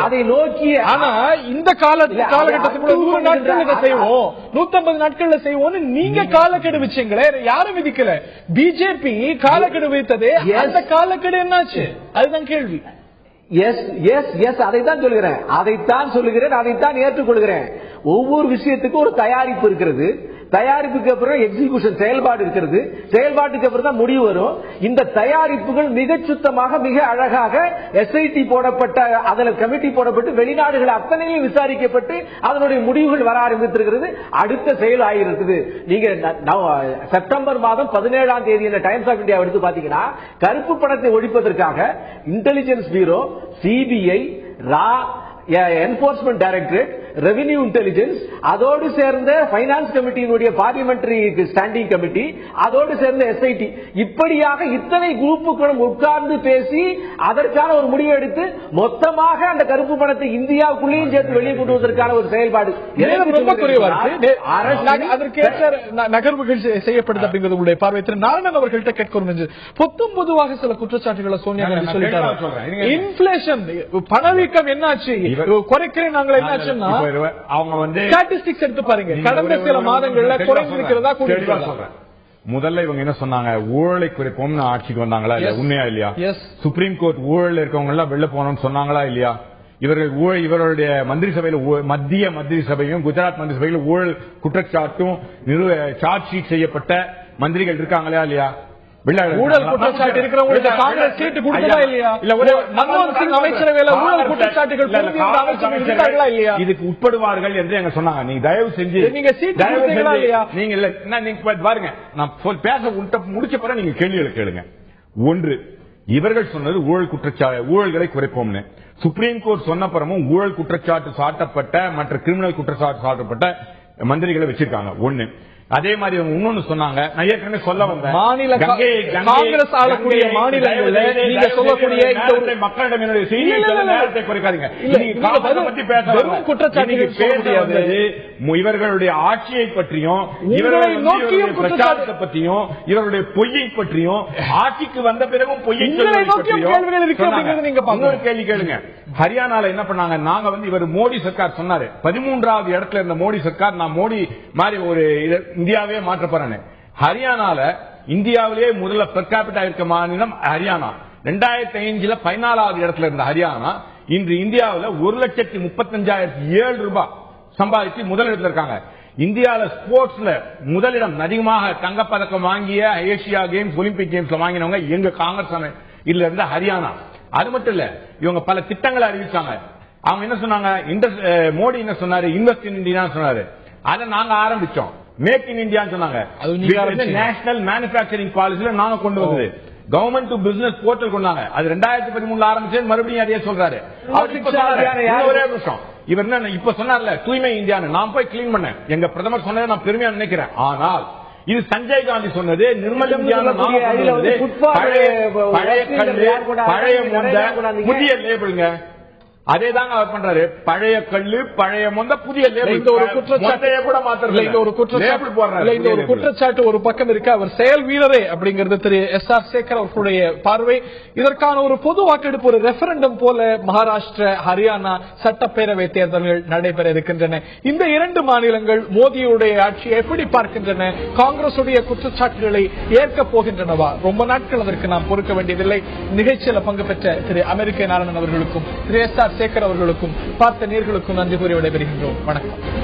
அதை நோக்கி, ஆனா இந்த காலகட்டத்துக்குள்ள 100 நாட்கள் செய்வோம், 150 நாட்கள்ல செய்வோம் நீங்க காலக்கெடு வச்சீங்களே, யாரும் விதிக்கல. பிஜேபி காலக்கெடு வைத்ததே, அந்த காலக்கெடு என்னாச்சு? அதுதான் கேள்வி. அதைத்தான் சொல்கிறேன், அதைத்தான் ஏற்றுக்கொள்கிறேன். ஒவ்வொரு விஷயத்துக்கும் ஒரு தயாரிப்பு இருக்கிறது. தயாரிப்புக்கு அப்புறம் எக்ஸிகியூஷன் செயல்பாடு இருக்கிறது, செயல்பாட்டுக்கு அப்புறம் தான் முடிவு வரும். இந்த தயாரிப்புகள் மிக சுத்தமாக மிக அழகாக எஸ்ஐடி போடப்பட்ட அதில் கமிட்டி போடப்பட்டு வெளிநாடுகள் அத்தனையும் விசாரிக்கப்பட்டு அதனுடைய முடிவுகள் வர ஆரம்பித்திருக்கிறது. அடுத்த செயல் ஆகியிருக்குது. நீங்க செப்டம்பர் மாதம் 17ஆம் தேதி டைம்ஸ் ஆஃப் இந்தியா எடுத்து பாத்தீங்கன்னா கருப்பு பணத்தை ஒழிப்பதற்காக intelligence bureau, CBI, enforcement directorate, revenue intelligence, அதோடு சேர்ந்த பைனான்ஸ் கமிட்டியினுடைய பார்லிமெண்டரி ஸ்டாண்டிங் கமிட்டி, அதோடு சேர்ந்த எஸ்ஐடி, இப்படியாக இத்தனை குரூப்புகளும் உட்கார்ந்து பேசி அதற்கான ஒரு முடிவு எடுத்து மொத்தமாக அந்த கருப்பு பணத்தை இந்தியாவுக்குள்ளேயும் சேர்த்து வெளியே கொண்டு வருவதற்கான ஒரு செயல்பாடு ரொம்ப குறைவா இருக்கு. அதற்கேற்ற நகர்வுகள் செய்யப்படுது அப்படிங்கிறது உங்களுடைய பார்வை. நாராயணன் அவர்கள்ட்ட கேட்க பொதுவாக சில குற்றச்சாட்டுகளை சோனியா காந்தி சொல்லிட்டாங்க. இன்ஃபிளேஷன் பணவீக்கம் என்னாச்சு, குறைக்கிறேன் நாங்கள் என்னாச்சுன்னா அவங்க வந்து ஸ்டாட்டிஸ்டிக்ஸ் எடுத்து பாருங்க, கடந்த சில மாதங்கள்ல குறைந்திருக்கிறதா கூட்டிட்டு. முதல்ல இவங்க என்ன சொன்னாங்க, ஊழலை குறைப்போம்னு ஆட்சிக்கு வந்தாங்களா இல்ல, உண்மையா இல்லையா? சுப்ரீம் கோர்ட் ஊழல் இருக்கவங்க எல்லாம் வெளில போனோம்னு சொன்னாங்களா இல்லையா? இவர்களுடைய மந்திரி சபையில மத்திய மந்திரி சபையும் குஜராத் மந்திரி சபையில ஊழல் குற்றச்சாட்டும் சார்ஜ் ஷீட் செய்யப்பட்ட மந்திரிகள் இருக்காங்களா இல்லையா? ஊழல் குற்றச்சாட்டு இருக்கிறவங்களுக்கு காங்கிரஸ் சீட்டு கொடுத்ததா இல்லையா? இல்ல மன்மோகன் சிங் அமைச்சரவையில ஊழல் குற்றச்சாட்டுகள் இல்லையா? இதுக்கு உட்படுவார்கள் என்று எங்க சொன்னாங்க. நீங்க தயவு செஞ்சு நீங்க சீட்டு கொடுத்தீங்களா இல்லையா? நீங்க இல்ல நீங்க பாருங்க, நான் பேச முடிச்ச பிறகு நீங்க கேள்விகளை கேளுங்க. ஒன்று, இவர்கள் சொன்னது ஊழல்களை குறைப்போம்னு. சுப்ரீம் கோர்ட் சொன்ன பிறமும் ஊழல் குற்றச்சாட்டு சாட்டப்பட்ட மற்ற கிரிமினல் குற்றச்சாட்டு சாட்டப்பட்ட மந்திரிகளை வச்சிருக்காங்க. ஒண்ணு. அதே மாதிரி இன்னொன்னு சொன்னாங்க, நான் ஏற்கனவே சொல்ல வந்தேன், மாநில காங்கிரஸ் ஆளக்கூடிய மாநிலங்களில் நீங்க சொல்லக்கூடிய மக்களிடம் என்னுடைய செய்திகளை நேரத்தை குறைக்காதீங்க. பத்தி பேச இவர்களுடைய ஆட்சியை பற்றியும் இவர்களுடைய பிரச்சாரத்தை பற்றியும் இவருடைய பொய்யை பற்றியும் ஆட்சிக்கு வந்த பிறகும் பொய்யை இன்னொரு கேள்வி கேளுங்க. ஹரியானால என்ன பண்ணாங்க, நாங்க வந்து இவர் மோடி சர்க்கார் சொன்னாரு 13வது இடத்துல இருந்த மோடி சர்க்கார் நான் மோடி மாதிரி ஒரு இந்தியாவே மாற்ற போறேன்னு. ஹரியானால இந்தியாவிலேயே முதல்ல பெர் கேபிட்டா இருக்க மாநிலம் ஹரியானா. 2005 14வது இடத்துல இருந்த ஹரியானா இன்று இந்தியாவில் 1,35,007 ரூபாய் சம்பாதிச்சு முதலிடத்தில் இருக்காங்க. இந்தியாவில் ஸ்போர்ட்ஸ்ல முதலிடம் அதிகமாக தங்கப்பதக்கம் வாங்கிய ஏசியா கேம்ஸ், ஒலிம்பிக் கேம்ஸ்ல வாங்கினவங்க எங்க காங்கிரஸ் இதுல இருந்த ஹரியானா. அது மட்டும் இல்ல, இவங்க பல திட்டங்களை அறிவிச்சாங்க. அவங்க என்ன சொன்னாங்க, மோடி என்ன சொன்னாரு, இன்வெஸ்ட் இன் இந்தியா சொன்னாரு. அதை நாங்க ஆரம்பிச்சோம். மேக் இன் இந்தியா சொன்னாங்க. நேஷனல் மேனுபேக்சரிங் பாலிசில நாங்க கொண்டு வந்தது. கவர்மெண்ட் டு பிசினஸ் போர்ட்டல் கொண்டாங்க. அது 2013 ஆரம்பிச்சு மறுபடியும் அதே சொல்றாரு. ஒரே நிமிஷம், இவர் என்ன இப்ப சொன்னார்ல தூய்மை இந்தியான்னு, நான் போய் கிளீன் பண்ணேன். எங்க பிரதமர் சொன்னதை நான் பெருமையா நினைக்கிறேன். ஆனால் இது சஞ்சய் காந்தி சொன்னது, நிர்மல் இந்தியா பழைய புதிய லேபிளுங்க. அதேதாங்க அவர் பண்றாரு. பழைய கல்லு, பழைய மொந்த, புதிய லேபிள். இந்த ஒரு குற்றச்சாட்டு கூட மாத்திரம், இந்த ஒரு குற்றச்சாட்டு ஒரு பக்கம் இருக்கு. அவர் செயல் வீரரே அப்படிங்கிறது திரு எஸ்.ஆர். சேகர் அவர்களுடைய பார்வை. இதற்கான ஒரு பொது வாக்கெடுப்பு, ஒரு ரெஃபரண்டம் போல மகாராஷ்டிரா, ஹரியானா சட்டப்பேரவை தேர்தல்கள் நடைபெற இருக்கின்றன. இந்த 2 மாநிலங்கள் மோடியுடைய ஆட்சியை எப்படி பார்க்கின்றன, காங்கிரசுடைய குற்றச்சாட்டுகளை ஏற்கப் போகின்றனவா? ரொம்ப நாட்கள் அதற்கு நாம் பொறுக்க வேண்டியதில்லை. நிகழ்ச்சியில் பங்கு பெற்ற திரு அமெரிக்க நாராயணன் அவர்களுக்கும் திரு எஸ்.ஆர். சேகர் அவர்களுக்கும் பார்த்த நேயர்களுக்கும் நன்றி கூறி விடைபெறுகின்றோம். வணக்கம்.